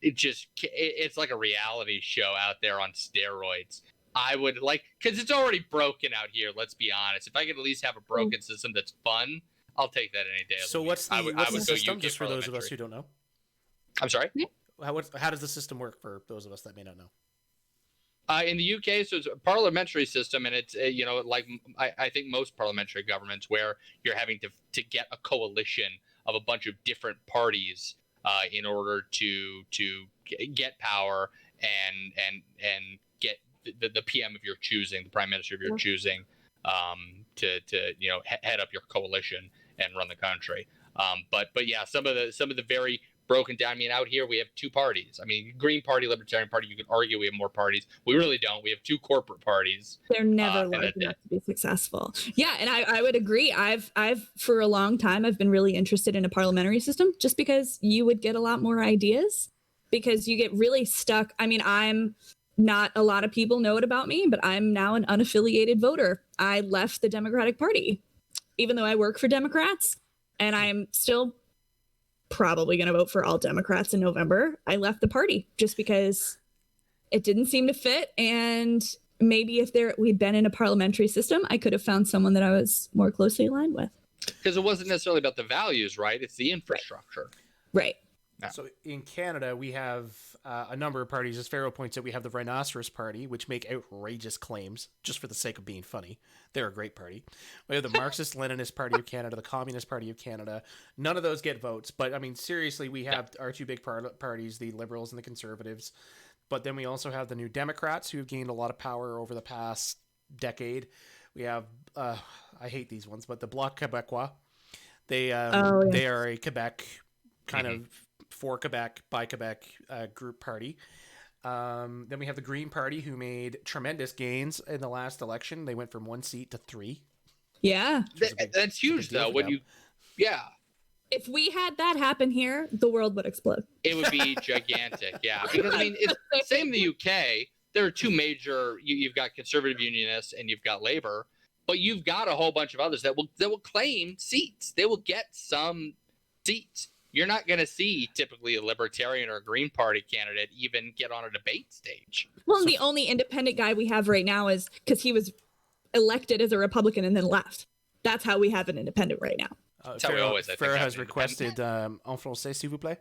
it's like a reality show out there on steroids. I would like, because it's already broken out here. Let's be honest. If I could at least have a broken system that's fun, I'll take that any day. So what's the system, just for those of us who don't know? I'm sorry? How does the system work for those of us that may not know? In the UK, so it's a parliamentary system, and it's like I think most parliamentary governments, where you're having to get a coalition of a bunch of different parties in order to get power and get the PM of your choosing, the prime minister of your choosing, to head up your coalition and run the country. But yeah, some of the very broken down. I mean, out here we have two parties. I mean, Green Party, Libertarian Party. You could argue we have more parties. We really don't. We have two corporate parties. They're never large enough to be successful. Yeah, and I would agree. I've for a long time I've been really interested in a parliamentary system, just because you would get a lot more ideas, because you get really stuck. I mean, I'm not a lot of people know it about me, but I'm now an unaffiliated voter. I left the Democratic Party, even though I work for Democrats, and I'm still probably going to vote for all Democrats in November. I left the party just because it didn't seem to fit. And maybe if we'd been in a parliamentary system, I could have found someone that I was more closely aligned with. Because it wasn't necessarily about the values, right? It's the infrastructure. Right. Yeah. So in Canada, we have a number of parties. As Pharaoh points out, we have the Rhinoceros Party, which make outrageous claims just for the sake of being funny. They're a great party. We have the Marxist-Leninist Party of Canada, the Communist Party of Canada. None of those get votes. But, I mean, seriously, we have our two big parties, the Liberals and the Conservatives. But then we also have the New Democrats, who have gained a lot of power over the past decade. We have, I hate these ones, but the Bloc Québécois. They are a Quebec kind of for Quebec, by Quebec group party. Then we have the Green Party, who made tremendous gains in the last election. They went from 1 seat to 3. Yeah. That's huge, though. Yeah, If we had that happen here, the world would explode. it would be gigantic. Yeah, because I mean, it's same in the UK. There are two major. You've got conservative unionists and you've got labor, but you've got a whole bunch of others that will claim seats. They will get some seats. You're not going to see typically a libertarian or a Green Party candidate even get on a debate stage. Well, and the only independent guy we have right now is because he was elected as a Republican and then left. That's how we have an independent right now. That's how we always, I think, Farrah have has an requested en français, s'il vous plaît.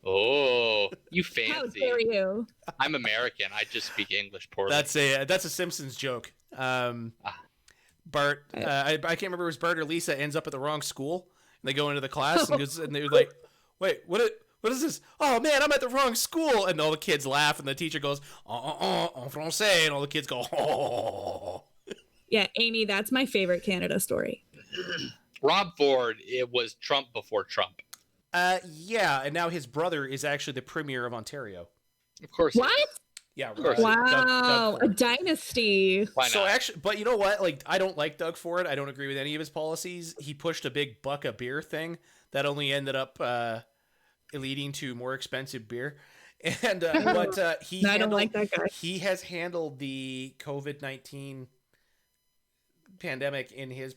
Oh, you fancy. How dare you? I'm American. I just speak English poorly. That's a Simpsons Joke. Bart, I can't remember if it was Bart or Lisa, ends up at the wrong school. And they go into the class and they're like, "Wait, what is this? Oh man, I'm at the wrong school!" And all the kids laugh, and the teacher goes, "En français," and all the kids go, "Oh." Yeah, Amy, that's my favorite Canada story. Rob Ford. It was Trump before Trump. Yeah, and now his brother is actually the premier of Ontario. Of course. What? Yeah, Wow, a dynasty. Why not? So actually, but you know what? Like, I don't like Doug Ford. I don't agree with any of his policies. He pushed a big buck of beer thing that only ended up leading to more expensive beer. And but he I don't like that guy. He has handled the COVID-19 pandemic in his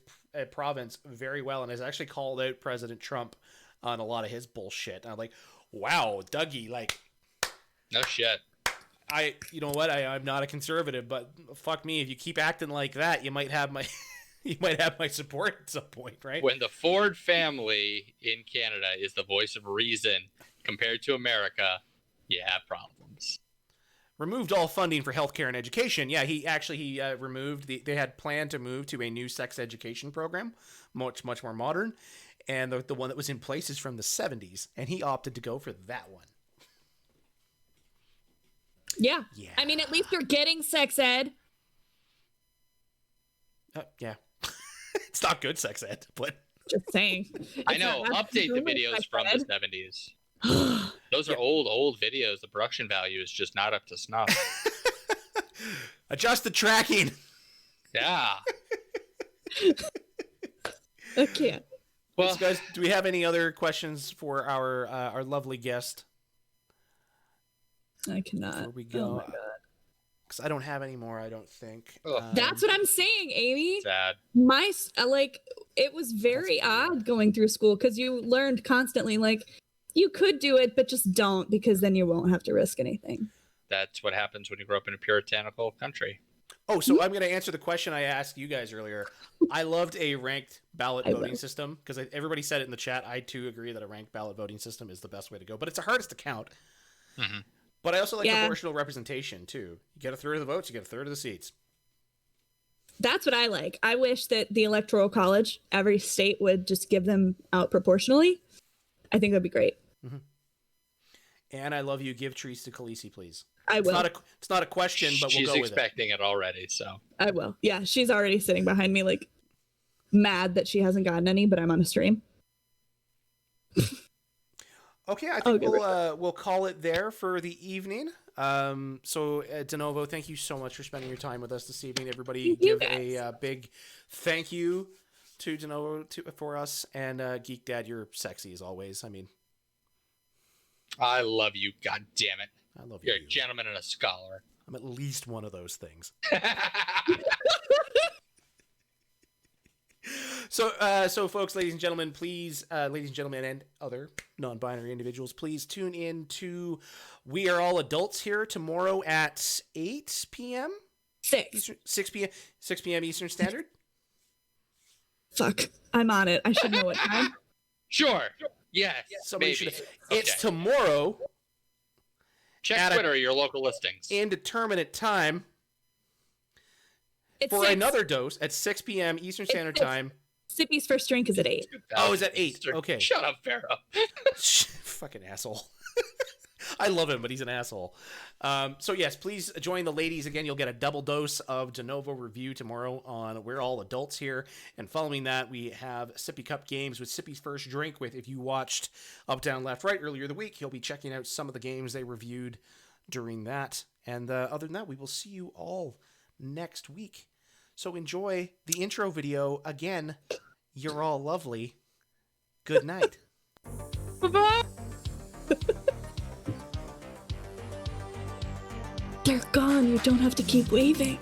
province very well, and has actually called out President Trump on a lot of his bullshit. And I'm like, wow, Dougie, like, no shit. You know what? I'm not a conservative, but fuck me, if you keep acting like that, you might have my support at some point, right? When the Ford family in Canada is the voice of reason compared to America, you have problems. Removed all funding for healthcare and education. Yeah, he removed they had planned to move to a new sex education program, much more modern, and the one that was in place is from the 70s, and he opted to go for that one. Yeah. I mean, at least you're getting sex ed. Yeah. It's not good sex ed, but Just saying. I know. Update the videos from the 70s. Those are old videos. The production value is just not up to snuff. Adjust the tracking. Yeah. I can't. Well, so guys, do we have any other questions for our lovely guest? I cannot. Before we go, Oh my God. Because I don't have any more, I don't think. That's what I'm saying, Amy. sad. It was very odd going through school because you learned constantly, like, you could do it, but just don't, because then you won't have to risk anything. That's what happens when you grow up in a puritanical country. Oh, so I'm going to answer the question I asked you guys earlier. I loved a ranked ballot voting system because everybody said it in the chat. I too agree that a ranked ballot voting system is the best way to go, but it's the hardest to count. Mm-hmm. But I also like proportional representation too. You get a third of the votes, you get a third of the seats. That's what I like. I wish that the Electoral College, every state would just give them out proportionally. I think that'd be great. Mm-hmm. And I love you. Give trees to Khaleesi, please. I will. It's not a question, but we'll go with it. She's expecting it already, so. I will. Yeah, she's already sitting behind me, like, mad that she hasn't gotten any, but I'm on a stream. Okay, I think we'll call it there for the evening. So, DeNovo, thank you so much for spending your time with us this evening. Everybody give a big thank you to DeNovo for us. And Geek Dad, you're sexy as always. I mean, I love you, god damn it. I love you. You're a gentleman and a scholar. I'm at least one of those things. So folks, ladies and gentlemen, please, ladies and gentlemen, and other non-binary individuals, please tune in to We Are All Adults here tomorrow at 8 p.m. 6 p.m. Eastern Standard. Fuck, I'm on it. I should know what time. Sure. Yes. Somebody maybe. should. It's tomorrow. Check Twitter, your local listings. Indeterminate time. It's for 6. another dose at 6 p.m. Eastern Standard Time. Sippy's first drink is at 8. Oh, is at 8? Okay. Shut up, Pharaoh. Fucking asshole. I love him, but he's an asshole. So yes, please join the ladies again. You'll get a double dose of DeNovo review tomorrow on We're All Adults here. And following that, we have Sippy Cup games with Sippy's first drink with, if you watched Up, Down, Left, Right earlier the week, he'll be checking out some of the games they reviewed during that. And other than that, we will see you all next week. So enjoy the intro video again. You're all lovely. Good night. Bye-bye. They're gone. You don't have to keep waving.